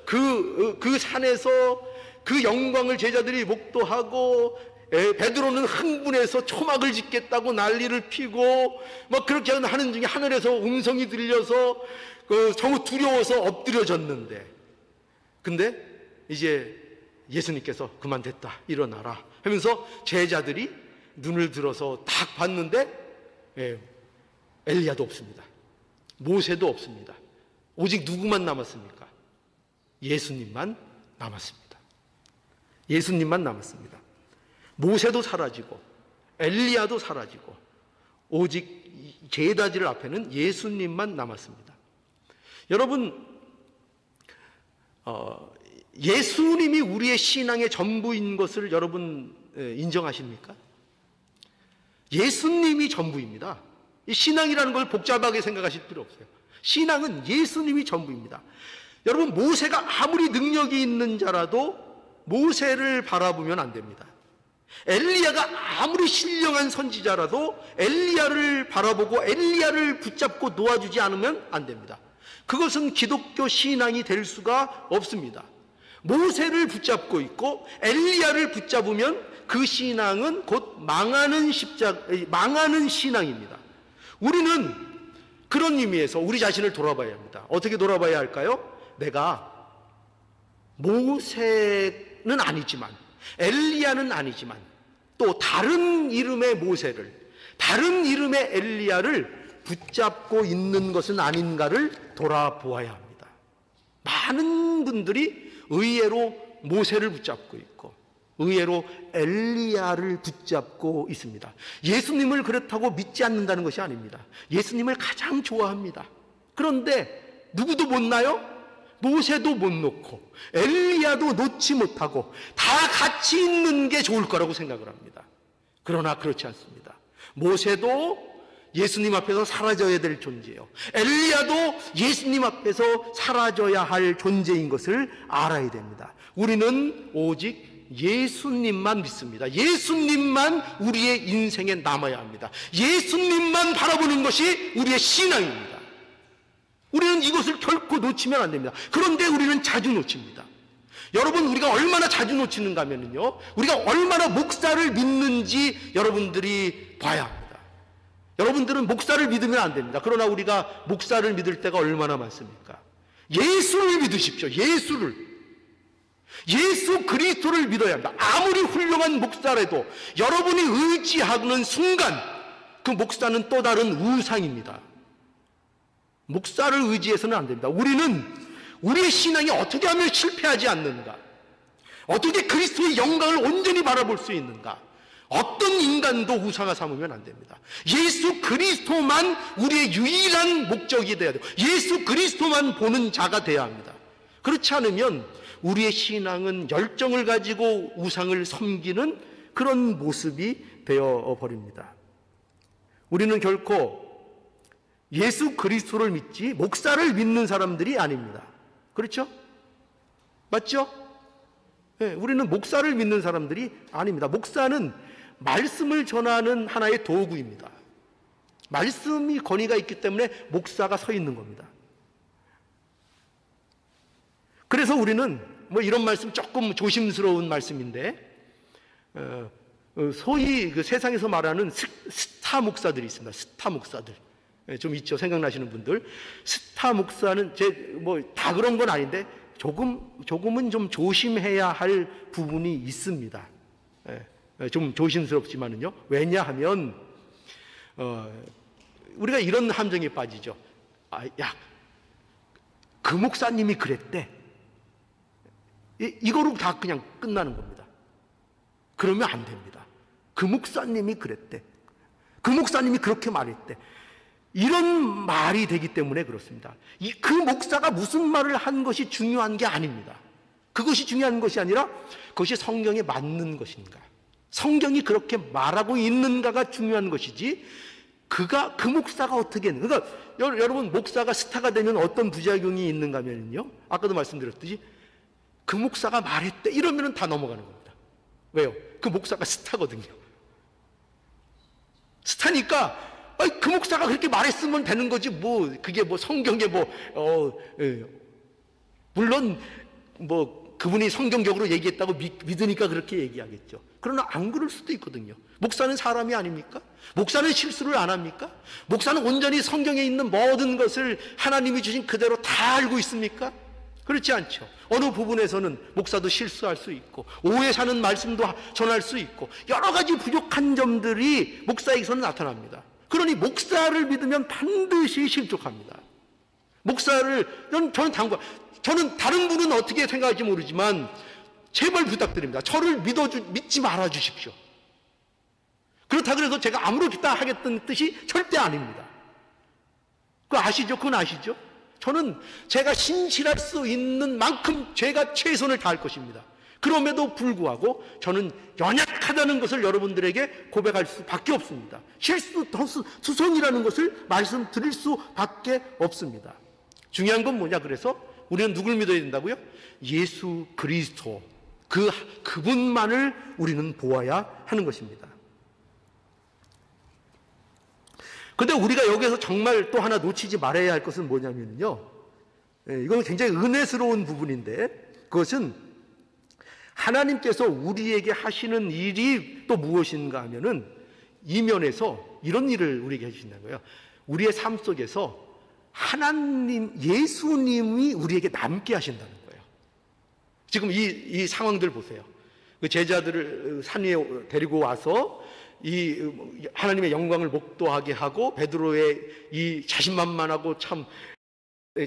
그 산에서 그 영광을 제자들이 목도하고 베드로는 흥분해서 초막을 짓겠다고 난리를 피고 막 그렇게 하는 중에 하늘에서 음성이 들려서 정말 두려워서 엎드려졌는데, 근데 이제 예수님께서 그만 됐다 일어나라 하면서 제자들이 눈을 들어서 딱 봤는데 엘리야도 없습니다. 모세도 없습니다. 오직 누구만 남았습니까? 예수님만 남았습니다. 예수님만 남았습니다. 모세도 사라지고 엘리야도 사라지고 오직 제다질 앞에는 예수님만 남았습니다. 여러분, 예수님이 우리의 신앙의 전부인 것을 여러분 인정하십니까? 예수님이 전부입니다. 이 신앙이라는 걸 복잡하게 생각하실 필요 없어요. 신앙은 예수님이 전부입니다. 여러분, 모세가 아무리 능력이 있는 자라도 모세를 바라보면 안 됩니다. 엘리야가 아무리 신령한 선지자라도 엘리야를 바라보고 엘리야를 붙잡고 놓아주지 않으면 안 됩니다. 그것은 기독교 신앙이 될 수가 없습니다. 모세를 붙잡고 있고 엘리야를 붙잡으면 그 신앙은 곧 망하는 신앙입니다. 우리는 그런 의미에서 우리 자신을 돌아봐야 합니다. 어떻게 돌아봐야 할까요? 내가 모세는 아니지만 엘리야는 아니지만 또 다른 이름의 모세를, 다른 이름의 엘리야를 붙잡고 있는 것은 아닌가를 돌아보아야 합니다. 많은 분들이 의외로 모세를 붙잡고 있고 의외로 엘리야를 붙잡고 있습니다. 예수님을 그렇다고 믿지 않는다는 것이 아닙니다. 예수님을 가장 좋아합니다. 그런데 누구도 못 나요? 모세도 못 놓고 엘리야도 놓지 못하고 다 같이 있는 게 좋을 거라고 생각을 합니다. 그러나 그렇지 않습니다. 모세도 예수님 앞에서 사라져야 될 존재예요. 엘리야도 예수님 앞에서 사라져야 할 존재인 것을 알아야 됩니다. 우리는 오직 예수님만 믿습니다. 예수님만 우리의 인생에 남아야 합니다. 예수님만 바라보는 것이 우리의 신앙입니다. 우리는 이것을 결코 놓치면 안 됩니다. 그런데 우리는 자주 놓칩니다. 여러분, 우리가 얼마나 자주 놓치는가 하면요, 우리가 얼마나 목사를 믿는지 여러분들이 봐야 합니다. 여러분들은 목사를 믿으면 안 됩니다. 그러나 우리가 목사를 믿을 때가 얼마나 많습니까? 예수를 믿으십시오. 예수 그리스도를 믿어야 합니다. 아무리 훌륭한 목사라도 여러분이 의지하는 순간 그 목사는 또 다른 우상입니다. 목사를 의지해서는 안 됩니다. 우리는 우리의 신앙이 어떻게 하면 실패하지 않는가? 어떻게 그리스도의 영광을 온전히 바라볼 수 있는가? 어떤 인간도 우상화 삼으면 안 됩니다. 예수 그리스도만 우리의 유일한 목적이 되어야 돼요. 예수 그리스도만 보는 자가 되어야 합니다. 그렇지 않으면 우리의 신앙은 열정을 가지고 우상을 섬기는 그런 모습이 되어버립니다. 우리는 결코 예수 그리스도를 믿지 목사를 믿는 사람들이 아닙니다. 그렇죠? 맞죠? 네, 우리는 목사를 믿는 사람들이 아닙니다. 목사는 말씀을 전하는 하나의 도구입니다. 말씀이 권위가 있기 때문에 목사가 서 있는 겁니다. 그래서 우리는 이런 말씀 조금 조심스러운 말씀인데, 소위 그 세상에서 말하는 스타 목사들이 있습니다. 스타 목사들. 좀 있죠. 생각나시는 분들. 스타 목사는 다 그런 건 아닌데 조금은 좀 조심해야 할 부분이 있습니다. 좀 조심스럽지만은요. 왜냐하면 우리가 이런 함정에 빠지죠. 그 목사님이 그랬대. 이거로 다 그냥 끝나는 겁니다. 그러면 안 됩니다. 그 목사님이 그랬대. 그 목사님이 그렇게 말했대. 이런 말이 되기 때문에 그렇습니다. 그 목사가 무슨 말을 한 것이 중요한 게 아닙니다. 그것이 중요한 것이 아니라 그것이 성경에 맞는 것인가, 성경이 그렇게 말하고 있는가가 중요한 것이지, 그 목사가 어떻게 했는가. 그러니까 여러분, 목사가 스타가 되면 어떤 부작용이 있는가 하면요, 아까도 말씀드렸듯이 그 목사가 말했대 이러면 다 넘어가는 겁니다. 왜요? 그 목사가 스타거든요. 스타니까 그 목사가 그렇게 말했으면 되는 거지, 그게 성경에 물론 그분이 성경적으로 얘기했다고 믿으니까 그렇게 얘기하겠죠. 그러나 안 그럴 수도 있거든요. 목사는 사람이 아닙니까? 목사는 실수를 안 합니까? 목사는 온전히 성경에 있는 모든 것을 하나님이 주신 그대로 다 알고 있습니까? 그렇지 않죠. 어느 부분에서는 목사도 실수할 수 있고, 오해 사는 말씀도 전할 수 있고, 여러 가지 부족한 점들이 목사에게서는 나타납니다. 그러니 목사를 믿으면 반드시 실족합니다. 저는 다른 분은 어떻게 생각할지 모르지만 제발 부탁드립니다. 저를 믿지 말아 주십시오. 그렇다고 해서 제가 아무렇게나 하겠다는 뜻이 절대 아닙니다. 그건 아시죠? 저는 제가 신실할 수 있는 만큼 제가 최선을 다할 것입니다. 그럼에도 불구하고 저는 연약하다는 것을 여러분들에게 고백할 수밖에 없습니다. 투성이라는 것을 말씀드릴 수밖에 없습니다. 중요한 건 뭐냐? 그래서 우리는 누굴 믿어야 된다고요? 예수 그리스도, 그분만을 우리는 보아야 하는 것입니다. 그런데 우리가 여기서 정말 또 하나 놓치지 말아야 할 것은 뭐냐면요, 이건 굉장히 은혜스러운 부분인데, 그것은 하나님께서 우리에게 하시는 일이 또 무엇인가 하면은, 이면에서 이런 일을 우리에게 해주신다는 거예요. 우리의 삶 속에서 예수님이 우리에게 남게 하신다는 거예요. 지금 이 상황들 보세요. 그 제자들을 산 위에 데리고 와서 이 하나님의 영광을 목도하게 하고, 베드로의 이 자신만만하고 참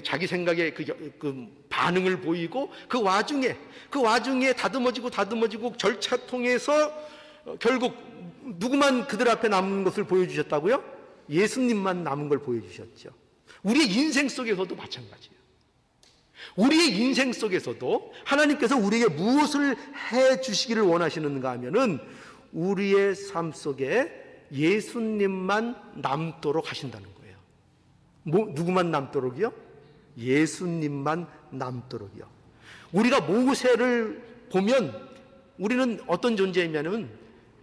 자기 생각에 그 반응을 보이고, 그 와중에 다듬어지고 절차 통해서 결국 누구만 그들 앞에 남은 것을 보여주셨다고요? 예수님만 남은 걸 보여주셨죠. 우리의 인생 속에서도 마찬가지예요. 우리의 인생 속에서도 하나님께서 우리에게 무엇을 해 주시기를 원하시는가 하면은, 우리의 삶 속에 예수님만 남도록 하신다는 거예요. 누구만 남도록이요? 예수님만 남도록이요. 우리가 모세를 보면 우리는 어떤 존재이냐면,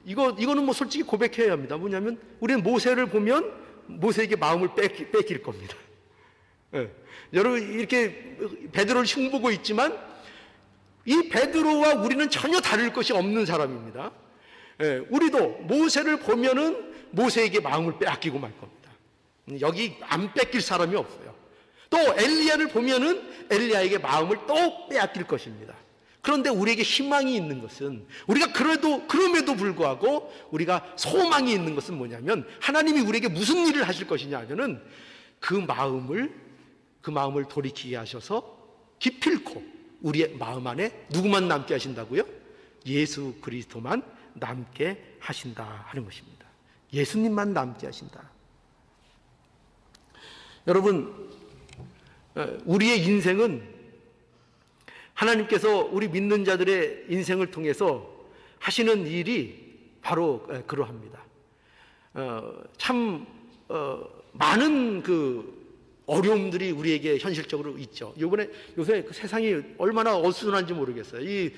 이거는 솔직히 고백해야 합니다. 뭐냐면, 우리는 모세를 보면 모세에게 마음을 뺏길 겁니다. 예. 여러분, 이렇게 베드로를 흉보고 있지만 이 베드로와 우리는 전혀 다를 것이 없는 사람입니다. 예. 우리도 모세를 보면은 모세에게 마음을 빼앗기고 말 겁니다. 여기 안 뺏길 사람이 없어요. 또 엘리야를 보면은 엘리야에게 마음을 또 빼앗길 것입니다. 그런데 우리에게 희망이 있는 것은, 우리가 그럼에도 불구하고 우리가 소망이 있는 것은 뭐냐면, 하나님이 우리에게 무슨 일을 하실 것이냐 하면은, 그 마음을 돌이키게 하셔서 기필코 우리의 마음 안에 누구만 남게 하신다고요? 예수 그리스도만 남게 하신다 하는 것입니다. 예수님만 남게 하신다. 여러분, 우리의 인생은 하나님께서 우리 믿는 자들의 인생을 통해서 하시는 일이 바로 그러합니다. 참 많은 어려움들이 우리에게 현실적으로 있죠. 요새 그 세상이 얼마나 어수선한지 모르겠어요. 이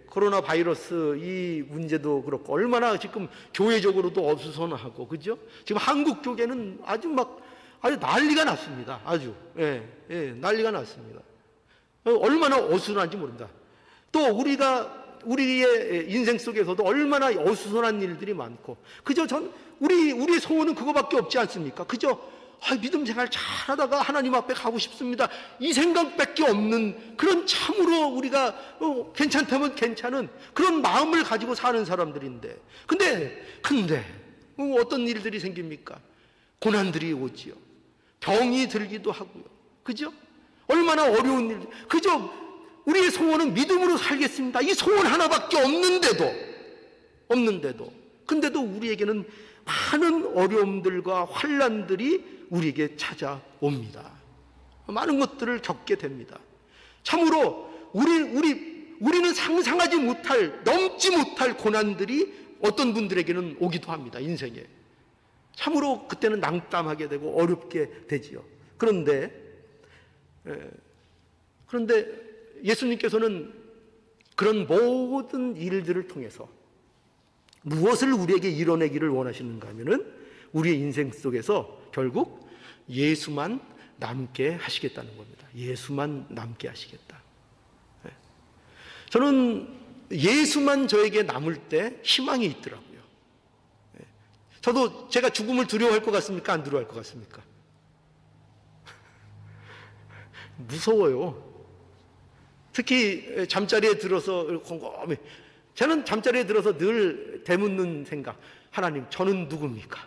코로나 바이러스 이 문제도 그렇고, 얼마나 지금 교회적으로도 어수선하고, 그죠? 지금 한국 쪽에는 아주 난리가 났습니다. 아주 난리가 났습니다. 얼마나 어수선한지 모릅니다. 또 우리의 인생 속에서도 얼마나 어수선한 일들이 많고, 그저 우리의 소원은 그거밖에 없지 않습니까? 그저 믿음 생활 잘하다가 하나님 앞에 가고 싶습니다, 이 생각밖에 없는, 그런 참으로 우리가 괜찮다면 괜찮은 그런 마음을 가지고 사는 사람들인데, 근데 어떤 일들이 생깁니까? 고난들이 오지요. 병이 들기도 하고요. 그죠? 얼마나 어려운 일. 그저 우리의 소원은 믿음으로 살겠습니다. 이 소원 하나밖에 없는데도 근데도 우리에게는 많은 어려움들과 환난들이 우리에게 찾아옵니다. 많은 것들을 겪게 됩니다. 참으로 우리는 상상하지 못할, 넘지 못할 고난들이 어떤 분들에게는 오기도 합니다. 인생에. 참으로 그때는 낙담하게 되고 어렵게 되지요. 그런데 예수님께서는 그런 모든 일들을 통해서 무엇을 우리에게 이뤄내기를 원하시는가 하면은 우리의 인생 속에서 결국 예수만 남게 하시겠다는 겁니다. 예수만 남게 하시겠다. 저는 예수만 저에게 남을 때 희망이 있더라고요. 저도 제가 죽음을 두려워할 것 같습니까? 안 두려워할 것 같습니까? 무서워요. 특히 잠자리에 들어서 곰곰이, 저는 잠자리에 들어서 늘 되묻는 생각, 하나님 저는 누굽니까?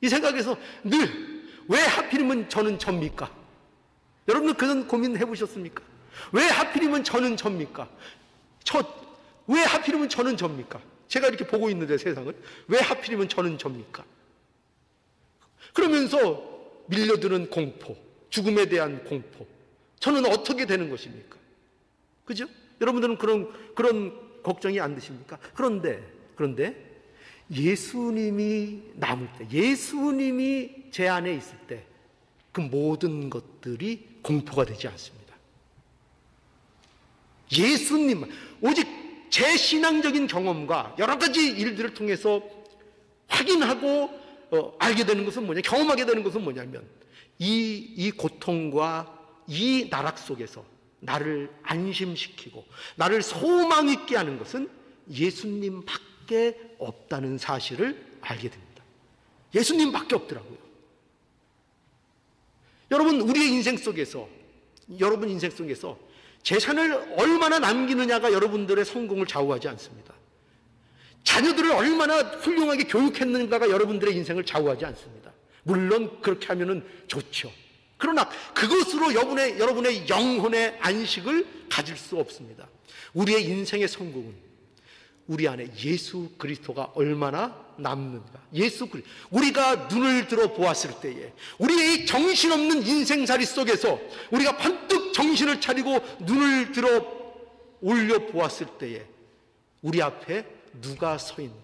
이 생각에서 늘 왜 하필이면 저는 접니까? 여러분들 그런 고민 해보셨습니까? 왜 하필이면 저는 접니까? 왜 하필이면 저는 접니까? 제가 이렇게 보고 있는데 세상을 왜 하필이면 저는 접니까? 그러면서 밀려드는 공포, 죽음에 대한 공포, 저는 어떻게 되는 것입니까? 그죠? 여러분들은 그런 걱정이 안 드십니까? 그런데 예수님이 남을 때, 예수님이 제 안에 있을 때 그 모든 것들이 공포가 되지 않습니다. 예수님만, 오직 제 신앙적인 경험과 여러 가지 일들을 통해서 확인하고 알게 되는 것은 뭐냐, 경험하게 되는 것은 뭐냐면 이 고통과 이 나락 속에서 나를 안심시키고 나를 소망 있게 하는 것은 예수님밖에 없다는 사실을 알게 됩니다. 예수님밖에 없더라고요. 여러분 인생 속에서 재산을 얼마나 남기느냐가 여러분들의 성공을 좌우하지 않습니다. 자녀들을 얼마나 훌륭하게 교육했는가가 여러분들의 인생을 좌우하지 않습니다. 물론 그렇게 하면은 좋죠. 그러나 그것으로 여러분의 영혼의 안식을 가질 수 없습니다. 우리의 인생의 성공은 우리 안에 예수 그리스도가 얼마나 남는가. 우리가 눈을 들어 보았을 때에, 우리의 정신없는 인생살이 속에서 우리가 번뜩 정신을 차리고 눈을 들어 올려 보았을 때에 우리 앞에 누가 서 있는가.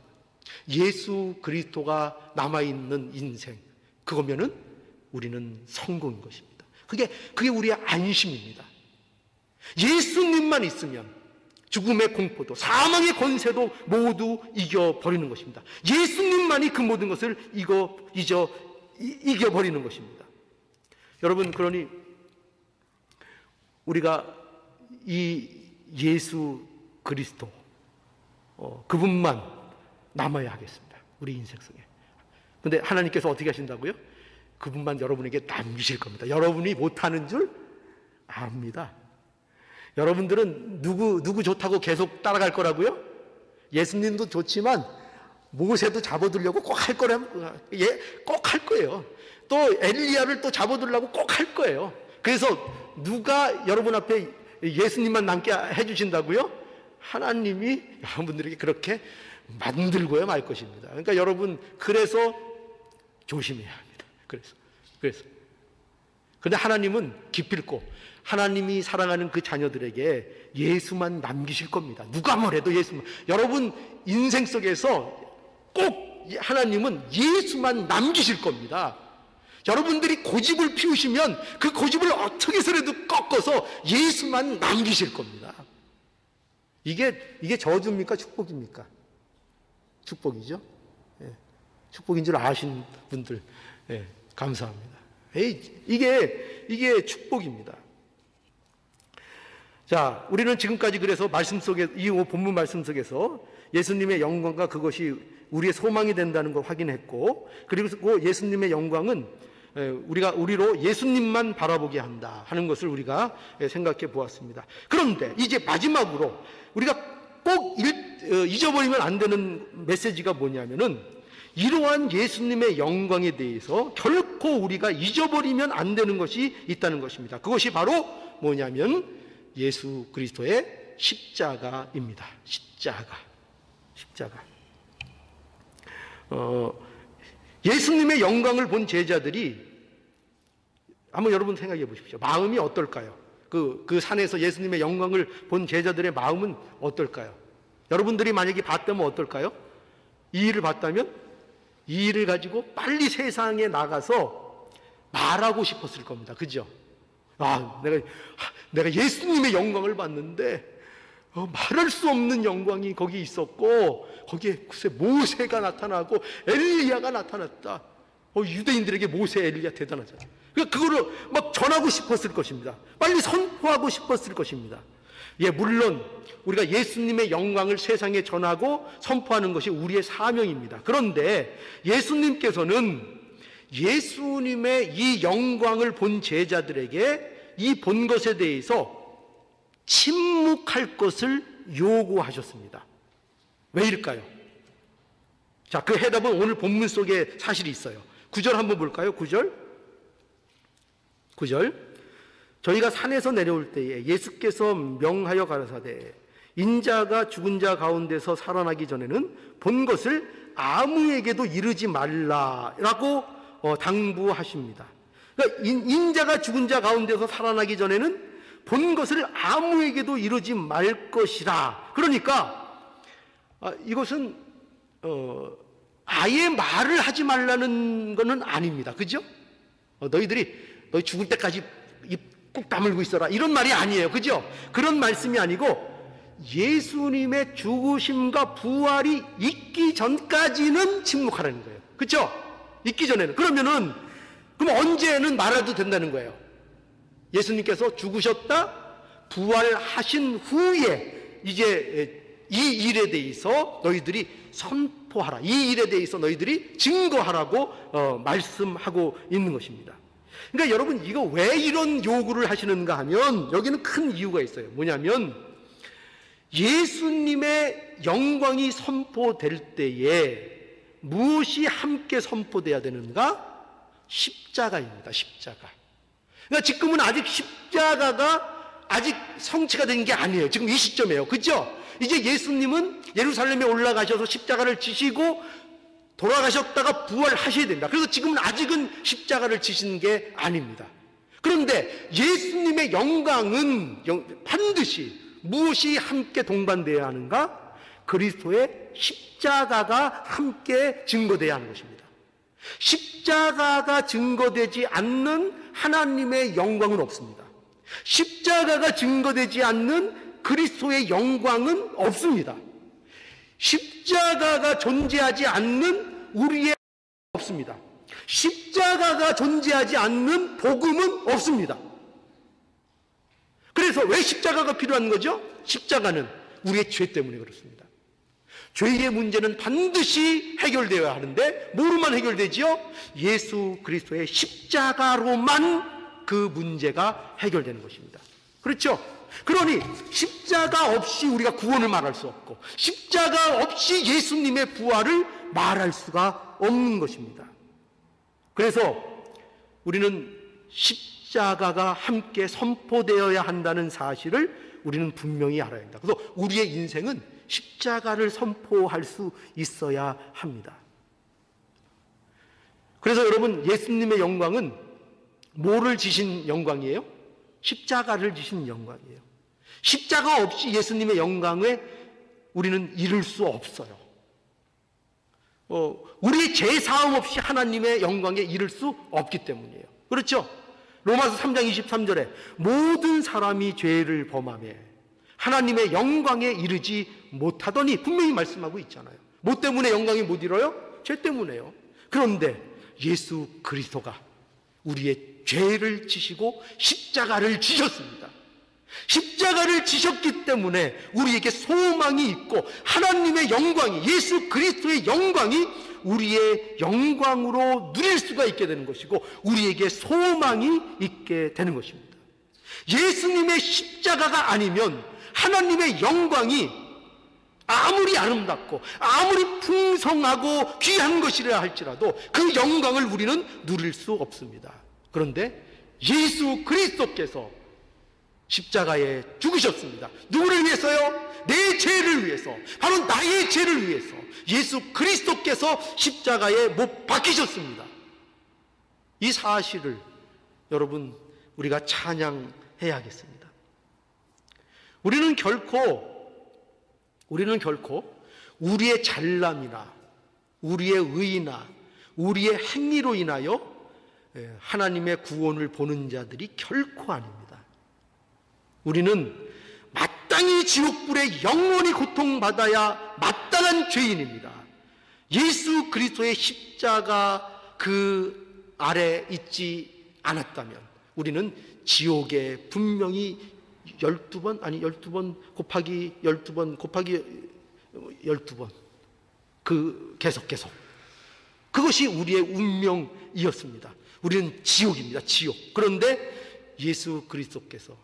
예수 그리스도가 남아있는 인생, 그거면은 우리는 성공인 것입니다. 그게 우리의 안심입니다. 예수님만 있으면 죽음의 공포도 사망의 권세도 모두 이겨버리는 것입니다. 예수님만이 그 모든 것을 이겨버리는 것입니다. 여러분, 그러니 우리가 이 예수 그리스도 그분만 남아야 하겠습니다. 우리 인생 속에. 그런데 하나님께서 어떻게 하신다고요? 그분만 여러분에게 남기실 겁니다. 여러분이 못하는 줄 압니다. 여러분들은 누구 좋다고 계속 따라갈 거라고요? 예수님도 좋지만 모세도 잡아두려고 꼭 할 거라면 꼭 할 거예요. 또 엘리야를 또 잡아두려고 꼭 할 거예요. 그래서 누가 여러분 앞에 예수님만 남게 해주신다고요? 하나님이 여러분들에게 그렇게 만들고야 말 것입니다. 그러니까 여러분, 그래서 조심해야 합니다. 그래서 그런데 하나님은 기필코 하나님이 사랑하는 그 자녀들에게 예수만 남기실 겁니다. 누가 뭐래도 예수만. 여러분 인생 속에서 꼭 하나님은 예수만 남기실 겁니다. 여러분들이 고집을 피우시면 그 고집을 어떻게 해서라도 꺾어서 예수만 남기실 겁니다. 이게 저주입니까? 축복입니까? 축복이죠. 예. 축복인 줄 아신 분들, 예, 감사합니다. 이게 축복입니다. 자, 우리는 지금까지 그래서 말씀 속에, 이 본문 말씀 속에서 예수님의 영광과 그것이 우리의 소망이 된다는 걸 확인했고, 그리고 예수님의 영광은 우리로 예수님만 바라보게 한다 하는 것을 우리가 생각해 보았습니다. 그런데 이제 마지막으로 우리가 꼭 잊어버리면 안 되는 메시지가 뭐냐면은, 이러한 예수님의 영광에 대해서 결코 우리가 잊어버리면 안 되는 것이 있다는 것입니다. 그것이 바로 뭐냐면 예수 그리스도의 십자가입니다. 십자가. 예수님의 영광을 본 제자들이, 한번 여러분 생각해 보십시오. 마음이 어떨까요? 그 산에서 예수님의 영광을 본 제자들의 마음은 어떨까요? 여러분들이 만약에 봤다면 어떨까요? 이 일을 봤다면 이 일을 가지고 빨리 세상에 나가서 말하고 싶었을 겁니다. 그죠? 내가 예수님의 영광을 봤는데 말할 수 없는 영광이 거기 있었고, 거기에 글쎄 모세가 나타나고 엘리야가 나타났다. 유대인들에게 모세, 엘리야 대단하잖아요. 그거를 막 전하고 싶었을 것입니다. 빨리 선포하고 싶었을 것입니다. 물론 우리가 예수님의 영광을 세상에 전하고 선포하는 것이 우리의 사명입니다. 그런데 예수님께서는 예수님의 이 영광을 본 제자들에게 이 본 것에 대해서 침묵할 것을 요구하셨습니다. 왜일까요? 자, 그 해답은 오늘 본문 속에 사실이 있어요. 9절 한번 볼까요? 9절. 저희가 산에서 내려올 때에 예수께서 명하여 가라사대 인자가 죽은 자 가운데서 살아나기 전에는 본 것을 아무에게도 이르지 말라라고 당부하십니다. 그러니까 인자가 죽은 자 가운데서 살아나기 전에는 본 것을 아무에게도 이르지 말 것이라. 그러니까 이것은 아예 말을 하지 말라는 것은 아닙니다. 그죠? 너희 죽을 때까지 입 꾹 다물고 있어라, 이런 말이 아니에요. 그죠? 그런 말씀이 아니고 예수님의 죽으심과 부활이 있기 전까지는 침묵하라는 거예요. 그렇죠? 있기 전에는. 그럼 언제는 말해도 된다는 거예요. 예수님께서 죽으셨다, 부활하신 후에 이제 이 일에 대해서 너희들이 선포하라, 이 일에 대해서 너희들이 증거하라고 말씀하고 있는 것입니다. 그러니까 여러분, 이거 왜 이런 요구를 하시는가 하면 여기는 큰 이유가 있어요. 뭐냐면 예수님의 영광이 선포될 때에 무엇이 함께 선포돼야 되는가? 십자가입니다. 십자가. 그러니까 지금은 아직 십자가가 아직 성취가 된 게 아니에요. 지금 이 시점이에요. 그렇죠? 이제 예수님은 예루살렘에 올라가셔서 십자가를 지시고 돌아가셨다가 부활하셔야 됩니다. 그래서 지금은 아직은 십자가를 지시는 게 아닙니다. 그런데 예수님의 영광은 반드시 무엇이 함께 동반되어야 하는가? 그리스도의 십자가가 함께 증거되어야 하는 것입니다. 십자가가 증거되지 않는 하나님의 영광은 없습니다. 십자가가 증거되지 않는 그리스도의 영광은 없습니다. 십자가가 존재하지 않는 우리의 없습니다. 십자가가 존재하지 않는 복음은 없습니다. 그래서 왜 십자가가 필요한 거죠? 십자가는 우리의 죄 때문에 그렇습니다. 죄의 문제는 반드시 해결되어야 하는데 뭐로만 해결되지요? 예수 그리스도의 십자가로만 그 문제가 해결되는 것입니다. 그렇죠? 그러니 십자가 없이 우리가 구원을 말할 수 없고 십자가 없이 예수님의 부활을 말할 수가 없는 것입니다. 그래서 우리는 십자가가 함께 선포되어야 한다는 사실을 우리는 분명히 알아야 합니다. 그래서 우리의 인생은 십자가를 선포할 수 있어야 합니다. 그래서 여러분, 예수님의 영광은 뭐를 지신 영광이에요? 십자가를 지신 영광이에요. 십자가 없이 예수님의 영광에 우리는 이룰 수 없어요. 우리의 제사함 없이 하나님의 영광에 이를 수 없기 때문이에요. 그렇죠? 로마서 3장 23절에 모든 사람이 죄를 범하며 하나님의 영광에 이르지 못하더니 분명히 말씀하고 있잖아요. 뭐 때문에 영광이 못 이뤄요? 죄 때문에요. 그런데 예수 그리스도가 우리의 죄를 지시고 십자가를 지셨습니다. 십자가를 지셨기 때문에 우리에게 소망이 있고 하나님의 영광이, 예수 그리스도의 영광이 우리의 영광으로 누릴 수가 있게 되는 것이고 우리에게 소망이 있게 되는 것입니다. 예수님의 십자가가 아니면 하나님의 영광이 아무리 아름답고 아무리 풍성하고 귀한 것이라 할지라도 그 영광을 우리는 누릴 수 없습니다. 그런데 예수 그리스도께서 십자가에 죽으셨습니다. 누구를 위해서요? 내 죄를 위해서, 바로 나의 죄를 위해서 예수 그리스도께서 십자가에 못 박히셨습니다. 이 사실을 여러분 우리가 찬양해야겠습니다. 우리는 결코 우리의 잘남이나 우리의 의나 우리의 행위로 인하여 하나님의 구원을 보는 자들이 결코 아닙니다. 우리는 마땅히 지옥불에 영원히 고통받아야 마땅한 죄인입니다. 예수 그리스도의 십자가 그 아래 있지 않았다면 우리는 지옥에 분명히 12번 곱하기 12번 계속 그것이 우리의 운명이었습니다. 우리는 지옥입니다. 지옥. 그런데 예수 그리스도께서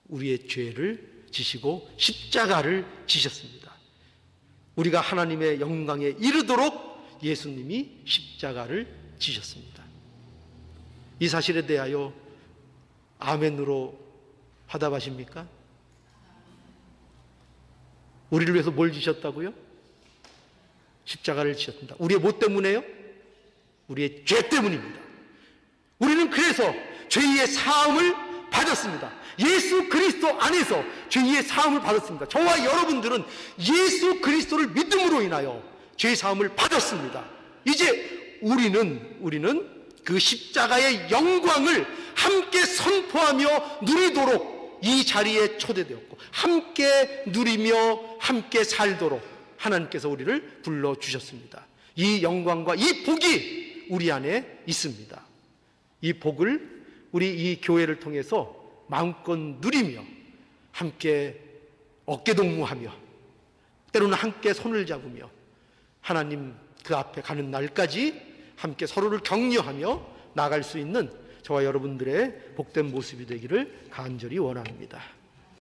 우리의 죄를 지시고 십자가를 지셨습니다. 우리가 하나님의 영광에 이르도록 예수님이 십자가를 지셨습니다. 이 사실에 대하여 아멘으로 화답하십니까? 우리를 위해서 뭘 지셨다고요? 십자가를 지셨습니다. 우리의 뭐 때문에요? 우리의 죄 때문입니다. 우리는 그래서 죄의 사함을 받았습니다. 예수 그리스도 안에서 죄의 사함을 받았습니다. 저와 여러분들은 예수 그리스도를 믿음으로 인하여 죄의 사함을 받았습니다. 이제 우리는 그 십자가의 영광을 함께 선포하며 누리도록 이 자리에 초대되었고 함께 누리며 함께 살도록 하나님께서 우리를 불러주셨습니다. 이 영광과 이 복이 우리 안에 있습니다. 이 복을 우리 이 교회를 통해서 마음껏 누리며 함께 어깨동무하며 때로는 함께 손을 잡으며 하나님 그 앞에 가는 날까지 함께 서로를 격려하며 나아갈 수 있는 저와 여러분들의 복된 모습이 되기를 간절히 원합니다.